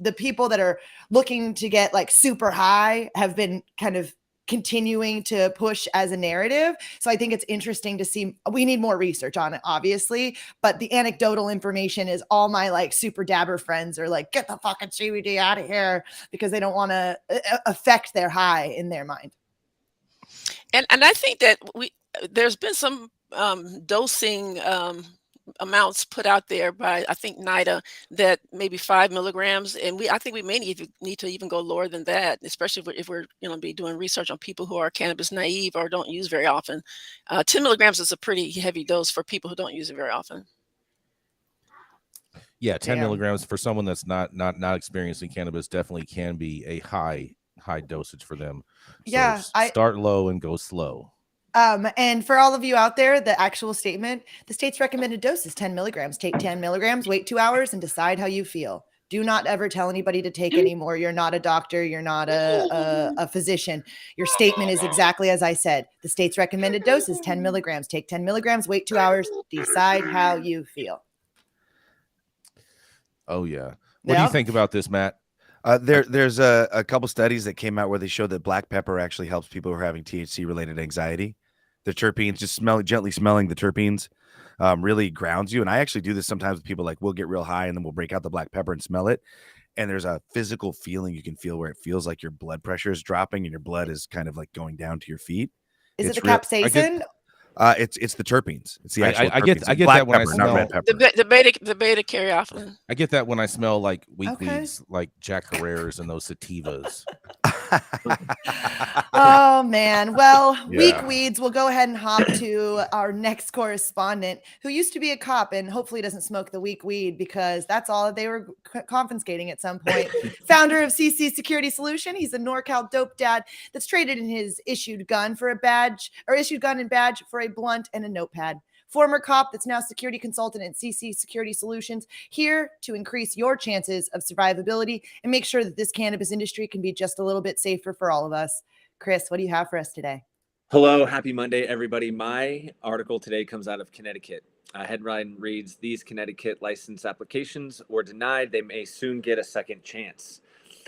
the people that are looking to get like super high have been kind of continuing to push as a narrative. So I think it's interesting to see. We need more research on it, obviously, but the anecdotal information is all my like super dabber friends are like, get the fucking CBD out of here, because they don't want to affect their high in their mind. And I think that there's been some dosing amounts put out there by, I think, NIDA, that maybe 5 milligrams, and I think we may need to even go lower than that, especially if we're be doing research on people who are cannabis naive or don't use very often. 10 milligrams is a pretty heavy dose for people who don't use it very often. Yeah, 10 milligrams for someone that's not experiencing cannabis definitely can be a high dosage for them. So start low and go slow. And for all of you out there, the actual statement, the state's recommended dose is 10 milligrams. Take 10 milligrams, wait 2 hours, and decide how you feel. Do not ever tell anybody to take any more. You're not a doctor. You're not a physician. Your statement is exactly as I said. The state's recommended dose is 10 milligrams. Take 10 milligrams, wait 2 hours, decide how you feel. Oh, yeah. What do you think about this, Matt? There's a couple studies that came out where they showed that black pepper actually helps people who are having THC-related anxiety. The terpenes, just gently smelling the terpenes really grounds you. And I actually do this sometimes with people. Like, we'll get real high and then we'll break out the black pepper and smell it. And there's a physical feeling you can feel where it feels like your blood pressure is dropping and your blood is kind of like going down to your feet. Is it the capsaicin? It's the terpenes. It's the actual terpenes. I get that when I smell red pepper. The beta carotene. I get that when I smell like weak weeds, like Jack Herrera's and those sativas. Oh man. Well, weak weeds. We'll go ahead and hop to our next correspondent, who used to be a cop and hopefully doesn't smoke the weak weed, because that's all they were confiscating at some point. Founder of CC Security Solution. He's a NorCal dope dad that's traded in his issued gun and badge for a blunt and a notepad. Former cop that's now security consultant at CC Security Solutions, here to increase your chances of survivability and make sure that this cannabis industry can be just a little bit safer for all of us. Chris, what do you have for us today? Hello, happy Monday, everybody. My article today comes out of Connecticut. Headline reads, "These Connecticut license applications were denied. They may soon get a second chance."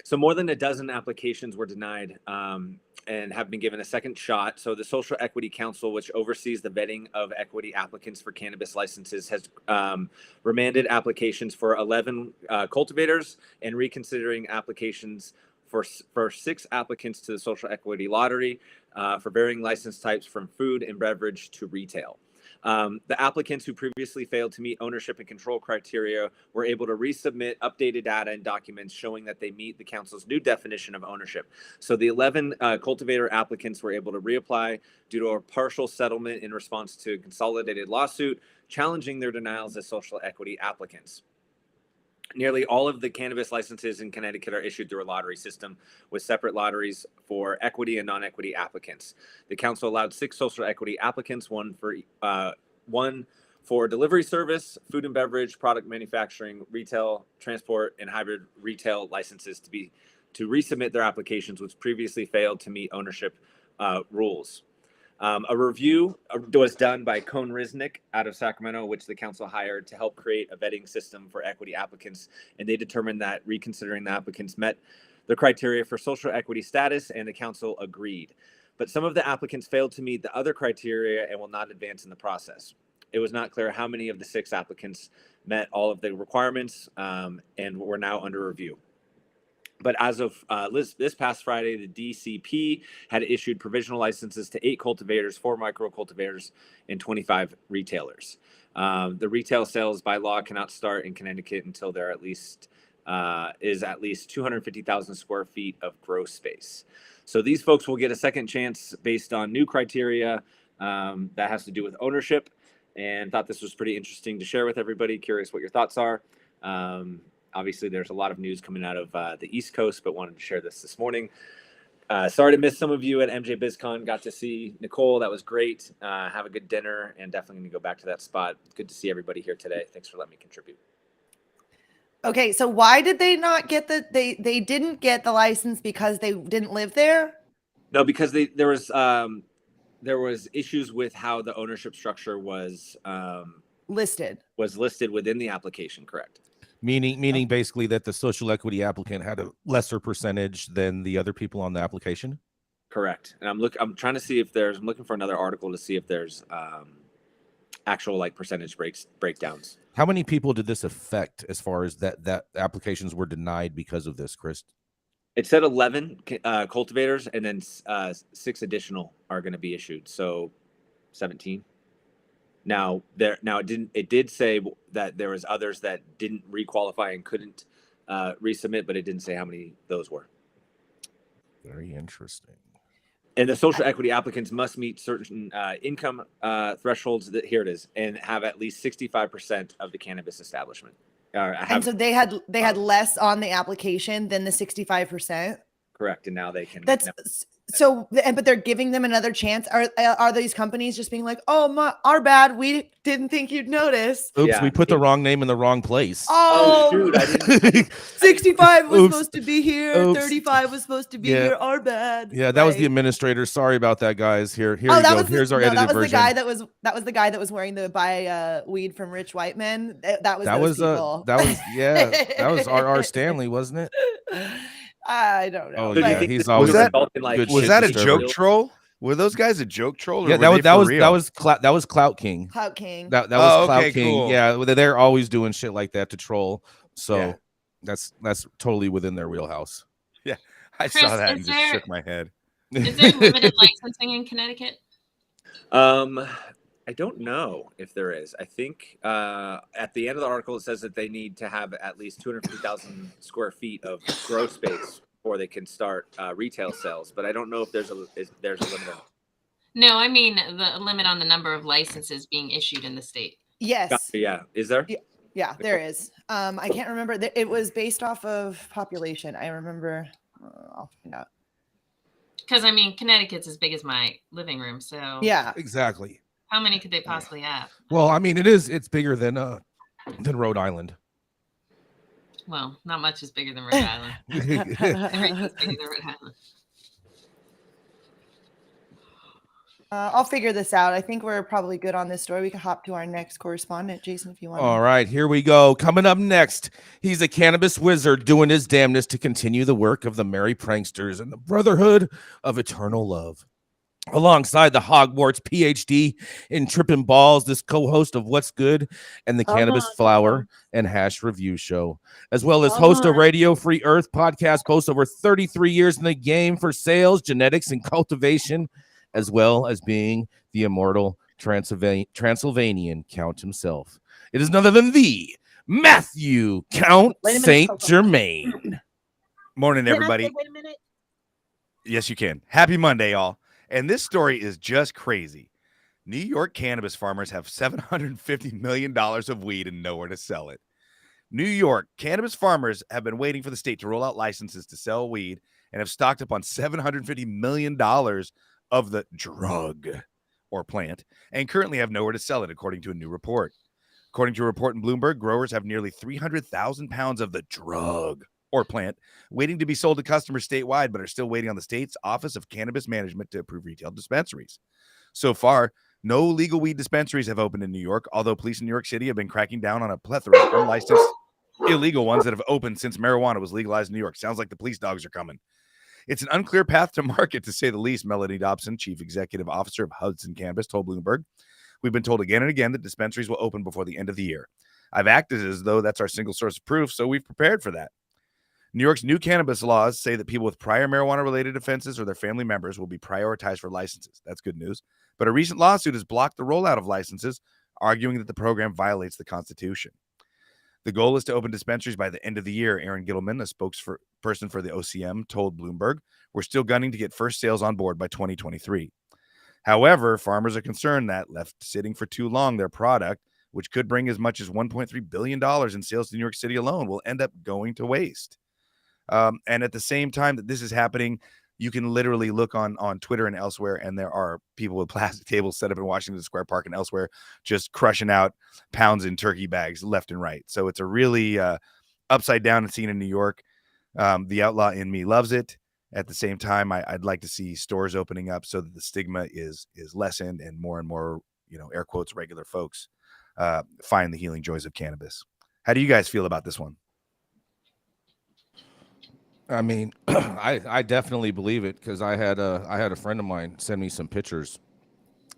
So more than a dozen applications were denied and have been given a second shot. So the Social Equity Council, which oversees the vetting of equity applicants for cannabis licenses, has remanded applications for 11 cultivators and reconsidering applications for 6 applicants to the Social Equity Lottery for varying license types from food and beverage to retail. The applicants who previously failed to meet ownership and control criteria were able to resubmit updated data and documents showing that they meet the council's new definition of ownership. So the 11 cultivator applicants were able to reapply due to a partial settlement in response to a consolidated lawsuit challenging their denials as social equity applicants. Nearly all of the cannabis licenses in Connecticut are issued through a lottery system with separate lotteries for equity and non-equity applicants. The council allowed 6 social equity applicants, one for delivery service, food and beverage, product manufacturing, retail, transport, and hybrid retail licenses to resubmit their applications, which previously failed to meet ownership rules. A review was done by Cone Risnick out of Sacramento, which the council hired to help create a vetting system for equity applicants. And they determined that reconsidering the applicants met the criteria for social equity status, and the council agreed. But some of the applicants failed to meet the other criteria and will not advance in the process. It was not clear how many of the 6 applicants met all of the requirements and were now under review. But as of this past Friday, the DCP had issued provisional licenses to 8 cultivators, 4 micro cultivators, and 25 retailers. The retail sales by law cannot start in Connecticut until there is at least 250,000 square feet of gross space. So these folks will get a second chance based on new criteria that has to do with ownership, and thought this was pretty interesting to share with everybody. Curious what your thoughts are. Obviously, there's a lot of news coming out of the East Coast, but wanted to share this morning. Sorry to miss some of you at MJ BizCon. Got to see Nichole. That was great. Have a good dinner, and definitely going to go back to that spot. Good to see everybody here today. Thanks for letting me contribute. Okay, so why did they not get they didn't get the license because they didn't live there? No, because there was issues with how the ownership structure was listed within the application. Correct. Meaning basically that the social equity applicant had a lesser percentage than the other people on the application? Correct. And I'm trying to see if I'm looking for another article to see if there's actual like percentage breakdowns. How many people did this affect as far as that applications were denied because of this, Chris? It said 11 cultivators, and then 6 additional are going to be issued. So 17. Now it did say that there was others that didn't requalify and couldn't resubmit, but it didn't say how many those were. Very interesting. And the social equity applicants must meet certain income thresholds. Here it is, and have at least 65% of the cannabis establishment. And so they had less on the application than the 65%. Correct, and now they can. So, but they're giving them another chance. Are these companies just being like, "Oh, our bad. We didn't think you'd notice. Oops, we put the wrong name in the wrong place. Oh, shoot! I didn't. 65 was supposed to be here. Oops. 35 was supposed to be here. Our bad." Yeah, that was the administrator. Sorry about that, guys. Here you go. Here's our edited that was version. That was the guy that was wearing the buy weed from rich white men. That was our Stanley, wasn't it? I don't know. Oh yeah, he's always was that a disturber. joke troll? Were those guys a joke troll? Or Yeah, that was Clout King. Clout King. That was Clout okay, King. cool. Yeah, they're always doing shit like that to troll. So that's totally within their wheelhouse. Yeah, I Chris, saw that and just shook my head. Is there limited licensing in Connecticut? I don't know if there is. I think at the end of the article it says that they need to have at least 250,000 square feet of grow space before they can start retail sales. But I don't know if there's a limit. No, I mean the limit on the number of licenses being issued in the state. Yes. Yeah. Is there? Yeah, there is. I can't remember. It was based off of population. I remember. I'll find out. Because I mean, Connecticut's as big as my living room, so Yeah, Exactly. how many could they possibly have? Well, I mean, it's bigger than Rhode Island. Well, not much is bigger than Rhode Island. Everything's bigger than Rhode Island. I'll figure this out. I think we're probably good on this story. We can hop to our next correspondent, Jason, if you want. All right, here we go. Coming up next, he's a cannabis wizard doing his damnedest to continue the work of the merry pranksters and the brotherhood of eternal love. Alongside the Hogwarts PhD in tripping balls, this co-host of What's Good and the Cannabis Flower and Hash Review Show, as well as host of Radio Free Earth podcast, boasts over 33 years in the game for sales, genetics, and cultivation, as well as being the immortal Transylvanian Count himself. It is none other than the Matthew Count Saint Germain. Morning, everybody. Wait a minute. Yes, you can. Happy Monday, y'all. And this story is just crazy. New York cannabis farmers have $750 million of weed and nowhere to sell it. New York cannabis farmers have been waiting for the state to roll out licenses to sell weed and have stocked up on $750 million of the drug or plant and currently have nowhere to sell it, according to a new report. According to a report in Bloomberg, growers have nearly 300,000 pounds of the drug or plant waiting to be sold to customers statewide, but are still waiting on the state's Office of Cannabis Management to approve retail dispensaries. So far, no legal weed dispensaries have opened in New York, although police in New York City have been cracking down on a plethora of unlicensed illegal ones that have opened since marijuana was legalized in New York. Sounds like the police dogs are coming. It's an unclear path to market, to say the least, Melanie Dobson, chief executive officer of Hudson Cannabis, told Bloomberg. We've been told again and again that dispensaries will open before the end of the year. I've acted as though that's our single source of proof, so we've prepared for that. New York's new cannabis laws say that people with prior marijuana-related offenses or their family members will be prioritized for licenses. That's good news. But a recent lawsuit has blocked the rollout of licenses, arguing that the program violates the Constitution. The goal is to open dispensaries by the end of the year. Aaron Gittleman, a spokesperson for the OCM, told Bloomberg, we're still gunning to get first sales on board by 2023. However, farmers are concerned that left sitting for too long, their product, which could bring as much as $1.3 billion in sales to New York City alone, will end up going to waste. And at the same time that this is happening, you can literally look on Twitter and elsewhere, and there are people with plastic tables set up in Washington Square Park and elsewhere just crushing out pounds in turkey bags left and right. So it's a really upside down scene in New York. The outlaw in me loves it. At the same time, I'd like to see stores opening up so that the stigma is lessened and more, air quotes, regular folks find the healing joys of cannabis. How do you guys feel about this one? I mean, I definitely believe it because I had a friend of mine send me some pictures.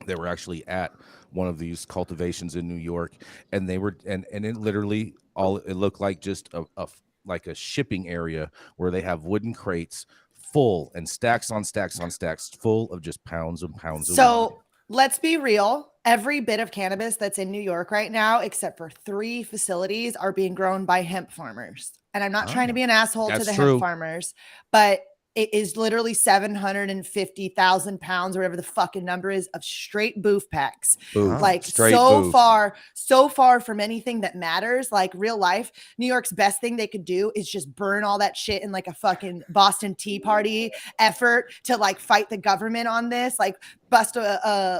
They were actually at one of these cultivations in New York, and they were and it literally all it looked like just like a shipping area where they have wooden crates full and stacks on stacks on stacks full of just pounds and pounds of weed. So let's be real. Every bit of cannabis that's in New York right now, except for 3 facilities, are being grown by hemp farmers. And I'm not trying to be an asshole to That's the true. hemp farmers, but it is literally 750,000 pounds, or whatever the fucking number is, of straight boof packs. Boof. Like Straight so boof. far from anything that matters, like real life. New York's best thing they could do is just burn all that shit in like a fucking Boston Tea Party effort to like fight the government on this, like bust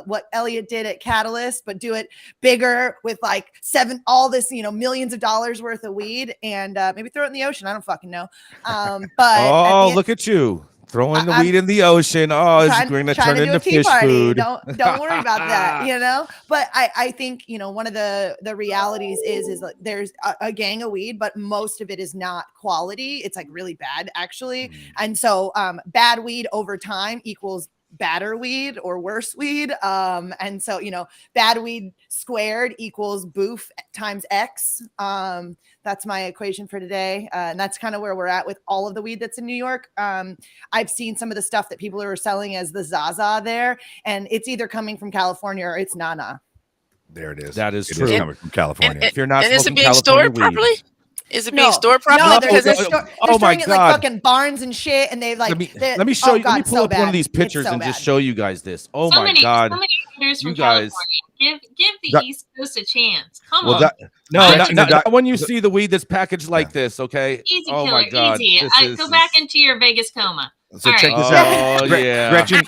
what Elliot did at Catalyst, but do it bigger with like all this, millions of dollars worth of weed, and maybe throw it in the ocean. I don't fucking know. But Look at you throwing the weed in the ocean. Oh, it's going to turn into fish food. Don't worry about that, But I think, one of the realities is like there's a gang of weed, but most of it is not quality. It's like really bad, actually. And so bad weed over time equals badder weed or worse weed. And so, bad weed squared equals boof times X. That's my equation for today. And that's kind of where we're at with all of the weed that's in New York. I've seen some of the stuff that people are selling as the Zaza there, and it's either coming from California or it's Nana. There it is. That is It true. is coming from California. If you're not and is it smoking being California stored properly? weed. Is it being stored properly? No, Because they're it's- storing it like fucking barns and shit, and they've like. Let me show you. Let me pull so up one bad. of these It's pictures so and bad. just show you guys this. Oh So my many God, creators from you guys. California. Give the That- East Coast a chance. Come Well, on. Not when you see the weed that's packaged like this. Okay. Easy Oh killer. my God. Easy. This Go is- back into your Vegas coma. So All check right. this out. Oh yeah. Gretchen,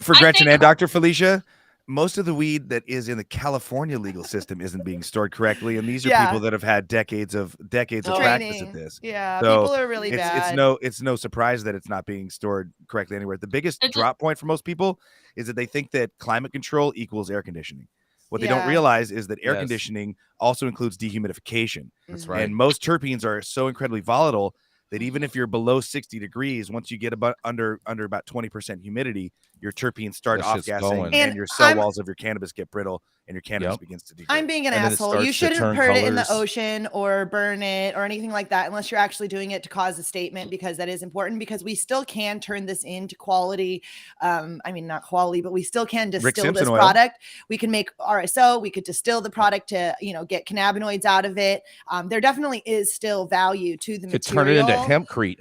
for I Gretchen think- and Dr. Felicia, most of the weed that is in the California legal system isn't being stored correctly, and these are people that have had decades of practice at this. Yeah, So people are really bad. It's no surprise that it's not being stored correctly anywhere. The biggest drop point for most people is that they think that climate control equals air conditioning. What they don't realize is that air conditioning also includes dehumidification. That's right. And most terpenes are so incredibly volatile that even if you're below 60 degrees, once you get about under about 20% humidity, your terpenes start That off shit's gassing, going. and And your cell I'm- walls of your cannabis get brittle, and your cannabis begins to degrade. I'm being an And then it asshole. starts You to shouldn't turn put it in the colors. ocean or burn it or anything like that unless you're actually doing it to cause a statement, because that is important, because we still can turn this into quality. I mean, not quality, but we still can distill Simpson this oil. product. We can make RSO. We could distill the product to, get cannabinoids out of it. There definitely is still value to the Could turn it material. into hempcrete.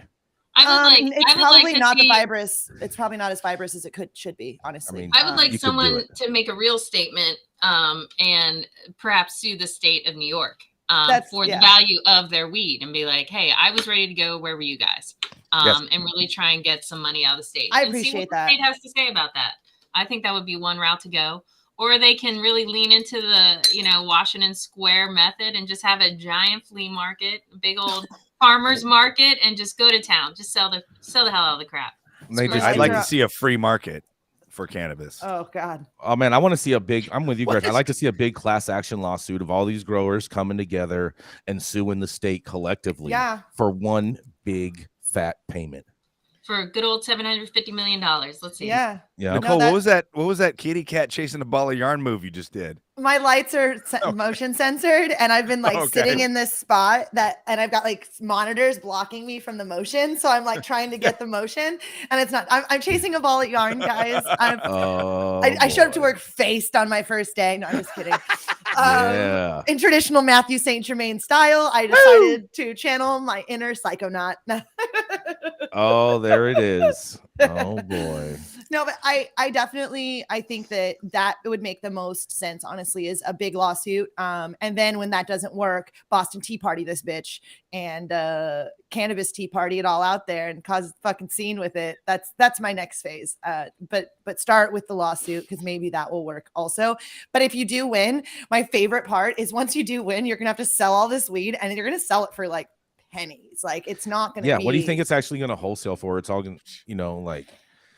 It's probably to not see- the fibrous. It's probably not as fibrous as it should be, honestly. mean, I would like you could do someone it. to make a real statement and perhaps sue the state of New York for the yeah. value of their weed and be like, hey, I was ready to go. Where were you guys? Yes. And really try and get some money out of the state. I and see appreciate what that. the state has to say about that. I think that would be one route to go. Or they can really lean into the, Washington Square method and just have a giant flea market, a big old farmer's market, and just go to town. Just sell the hell out of the crap. They Screw just it. I'd like to see a free market for cannabis. Oh God. Oh man, I want to see a big. I'm with you, Gretchen. I like to see a big class action lawsuit of all these growers coming together and suing the state collectively for one big fat payment. For a good old $750 million. Let's see. Yeah. Yeah. Nicole, what was that? What was that kitty cat chasing a ball of yarn move you just did? My lights are motion censored, and I've been sitting in this spot and I've got monitors blocking me from the motion. So I'm trying to get the motion, and it's not. I'm chasing a ball of yarn, guys. I showed up to work faced on my first day. No, I'm just kidding. In traditional Matthew St. Germain style, I decided to channel my inner psychonaut. Oh, there it is. Oh boy. No, but I definitely think that it would make the most sense, honestly, is a big lawsuit. And then when that doesn't work, Boston Tea Party this bitch and cannabis tea party it all out there and cause a fucking scene with it. That's my next phase. But start with the lawsuit, because maybe that will work also. But if you do win, my favorite part is once you do win, you're gonna have to sell all this weed, and you're gonna sell it for pennies. It's not gonna be. What do you think it's actually gonna wholesale for? It's all gonna, $10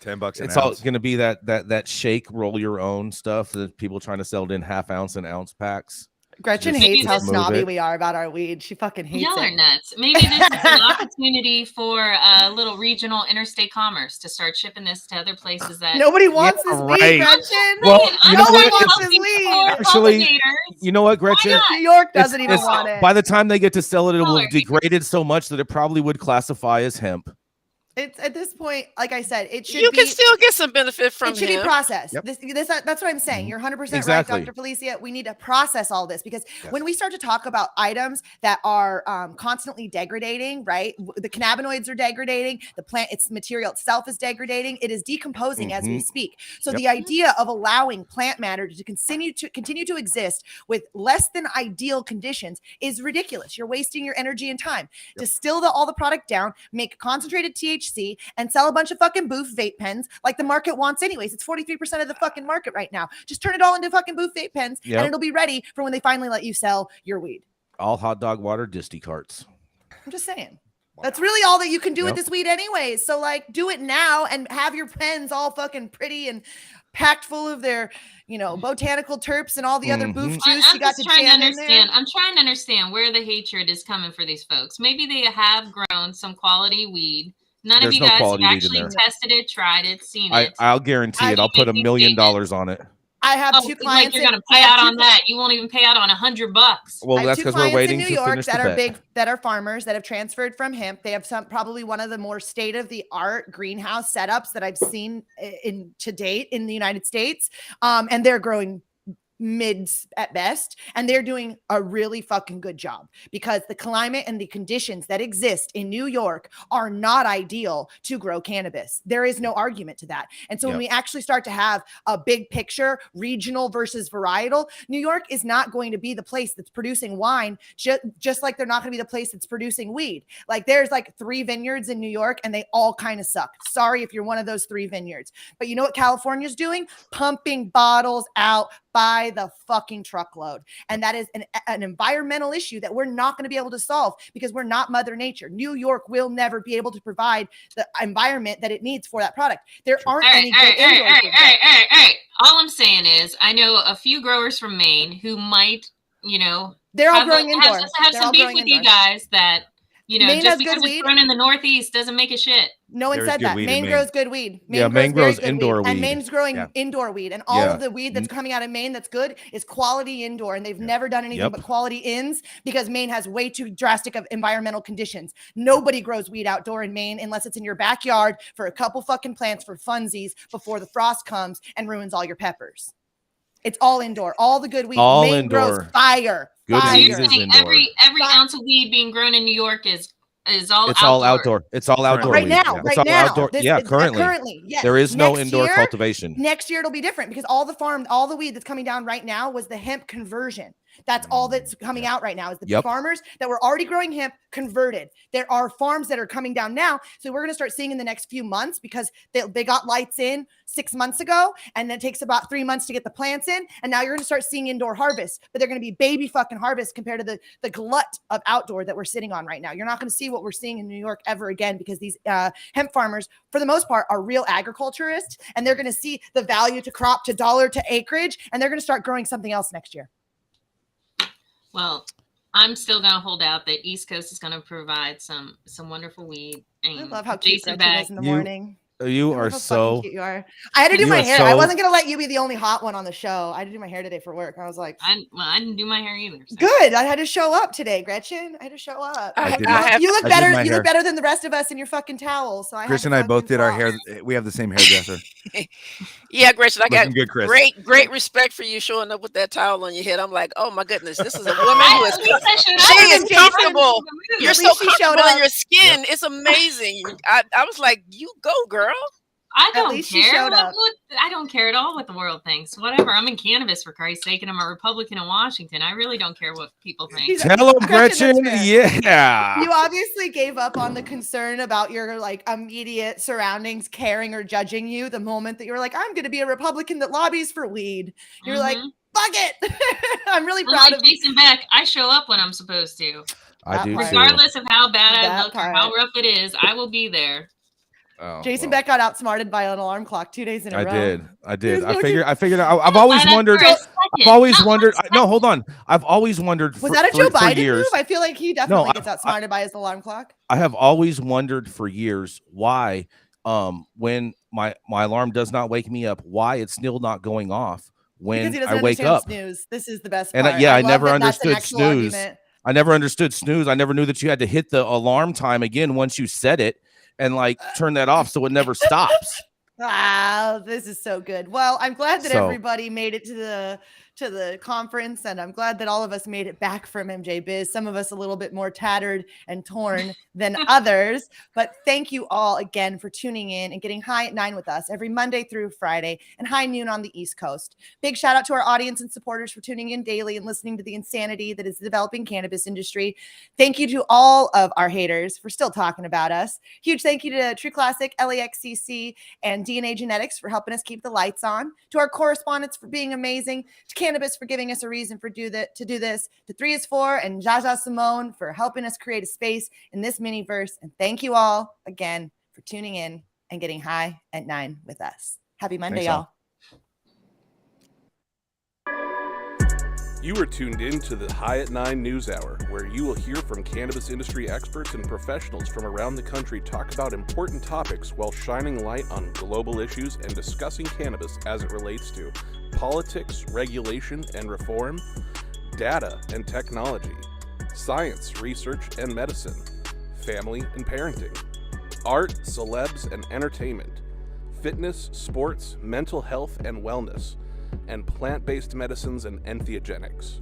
an it's ounce. all gonna be that shake, roll your own stuff that people trying to sell it in half ounce and ounce packs. Gretchen Just hates how move snobby it. we are about our weed. She fucking hates Y'all are it. nuts. Maybe this is an opportunity for a little regional interstate commerce to start shipping this to other places that Nobody wants this right. weed, Gretchen. Well, I'm you know Nobody what? wants helping this weed. support Actually, pollinators. You know what, Gretchen? not? New York doesn't It's- even want it. By the time they get to sell it, it will Color. have degraded so much that it probably would classify as hemp. It's at this point, like I said, it should You be. can still get some benefit from It should him. be processed. Yep. That's what I'm saying. You're 100% Exactly. right, Dr. Felicia. We need to process all this because Yes. when we start to talk about items that are constantly degrading, right? The cannabinoids are degrading. The plant, its material itself is degrading. It is decomposing as we speak. So the idea of allowing plant matter to continue to exist with less than ideal conditions is ridiculous. You're wasting your energy and time. Distill all the product down, make concentrated THC, and sell a bunch of fucking booth vape pens like the market wants anyways. It's 43% of the fucking market right now. Just turn it all into fucking booth vape pens and it'll be ready for when they finally let you sell your weed. All hot dog water disty carts. I'm just saying. That's really all that you can do with Yep. this weed anyways. So like do it now and have your pens all fucking pretty and packed full of their, botanical terps and all the other booth juice I'm you got just to trying to jam in there. understand. I'm trying to understand where the hatred is coming for these folks. Maybe they have grown some quality weed. None There's of you no guys have quality weed in actually there. tested it, tried it, seen it. I'll guarantee it. I'll put $1 million on it. I have Oh, two it's clients. like you're gonna pay out on that. You won't even pay out on $100. Well, I have that's two because we're clients waiting in to New York finish the that are bet. that are farmers that have transferred from hemp. They have probably one of the more state of the art greenhouse setups that I've seen to date in the United States. And they're growing mids at best, and they're doing a really fucking good job because the climate and the conditions that exist in New York are not ideal to grow cannabis. There is no argument to that. And so when we actually start to have a big picture, regional versus varietal, New York is not going to be the place that's producing wine, just like they're not going to be the place that's producing weed. Like there's like 3 vineyards in New York and they all kind of suck. Sorry if you're one of those 3 vineyards. But you know what California's doing? Pumping bottles out by the fucking truckload. And that is an environmental issue that we're not going to be able to solve because we're not Mother Nature. New York will never be able to provide the environment that it needs for that product. There aren't any good indoor things. All I'm saying is I know a few growers from Maine who might, they're all growing indoor. Have some beef with you guys that, Maine just has because good it's weed. grown in the Northeast doesn't make it shit. No one There's said good that. weed in Maine Maine. grows good weed. Maine grows indoor And weed. Maine's growing indoor weed. And all of the weed that's coming out of Maine that's good is quality indoor. And they've never done anything but quality ins because Maine has way too drastic of environmental conditions. Nobody grows weed outdoor in Maine unless it's in your backyard for a couple fucking plants for funsies before the frost comes and ruins all your peppers. It's all indoor. All the good weed. All Maine indoor. grows fire. Good So fire. weed you're is saying indoor. every ounce of weed being grown in New York is all It's outdoor. all outdoor. It's all outdoor. Right weed. now, It's right all now. outdoor. This- Currently. yes. There is no Next indoor year- cultivation. Next year it'll be different because all the weed that's coming down right now was the hemp conversion. That's all that's coming out right now is the farmers that were already growing hemp converted. There are farms that are coming down now. So we're going to start seeing in the next few months because they got lights in 6 months ago. And then it takes about 3 months to get the plants in. And now you're going to start seeing indoor harvests, but they're going to be baby fucking harvests compared to the glut of outdoor that we're sitting on right now. You're not going to see what we're seeing in New York ever again because these hemp farmers, for the most part, are real agriculturists. And they're going to see the value to crop to dollar to acreage. And they're going to start growing something else next year. Well, I'm still going to hold out that East Coast is going to provide some wonderful weed. And I love how cute Jason Gretchen Beck, is in the morning. You I are love how so fucking cute you are. I had to do you my are hair. I so- wasn't gonna let you be the only hot one on the show. I had to do my hair today for work. I was like, I didn't do my hair either. So. good. I had to show up today, Gretchen. I had to show up. I did You look I did better. my You hair. look better than the rest of us in your fucking towel. So Chris and I both did our hair. We have the same hairdresser. Yeah, Gretchen, I got Looking good, Chris. great respect for you showing up with that towel on your head. I'm like, oh my goodness, this is a woman who is she is comfortable. You're so comfortable in your skin. It's amazing. I was like, you go, girl. I don't least she care. showed up. I don't care at all what the world thinks. Whatever. I'm in cannabis for Christ's sake, and I'm a Republican in Washington. I really don't care what people think. Tell them, Gretchen. that's Yeah. You obviously gave up on the concern about your like immediate surroundings caring or judging you the moment that you were like, I'm going to be a Republican that lobbies for weed. You're like, fuck it. I'm really proud of Jason Beck. I show up when I'm supposed to. I do too. Regardless of how bad I That look or how rough it is, I will be there. Oh, Jason well. Beck got outsmarted by an alarm clock 2 days in a row. I did. There's no I figured I've always Hold on wondered. for a I've second. always Not wondered. one No, hold on. I've always wondered Was that a Joe for Biden years. move? I feel like he definitely No, gets outsmarted by his alarm clock. I have always wondered for years why, when my alarm does not wake me up, why it's still not going off Because when he doesn't I wake understand up. snooze. This is the best And part. I love never that that's an understood actual snooze. argument. I never understood snooze. I never knew that you had to hit the alarm time again once you set it and like turn that off so it never stops. Wow, this is so good. Well, I'm glad that So- everybody made it to the conference, and I'm glad that all of us made it back from MJ Biz. Some of us a little bit more tattered and torn than others, but thank you all again for tuning in and getting high at 9 with us every Monday through Friday and high noon on the East Coast. Big shout out to our audience and supporters for tuning in daily and listening to the insanity that is the developing cannabis industry. Thank you to all of our haters for still talking about us. Huge thank you to True Classic, LAXCC, and DNA Genetics for helping us keep the lights on, to our correspondents for being amazing, to Cannabis for giving us a reason to do this, to 3 is 4 and Jaja Simone for helping us create a space in this mini-verse. And thank you all again for tuning in and getting high at 9 with us. Happy Monday, Thanks, y'all. You are tuned in to the High at 9 News Hour, where you will hear from cannabis industry experts and professionals from around the country talk about important topics while shining light on global issues and discussing cannabis as it relates to politics, regulation and reform, data and technology, science, research and medicine, family and parenting, art, celebs and entertainment, fitness, sports, mental health and wellness, and plant-based medicines and enthogenics.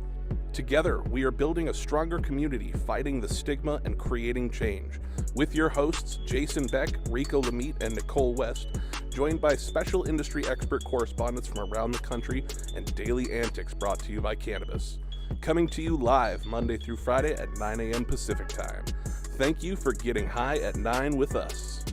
Together, we are building a stronger community, fighting the stigma and creating change. With your hosts, Jason Beck, Rico Lamitte, and Nichole West, joined by special industry expert correspondents from around the country and daily antics brought to you by Cannabis. Coming to you live Monday through Friday at 9 a.m. Pacific Time. Thank you for getting high at 9 with us.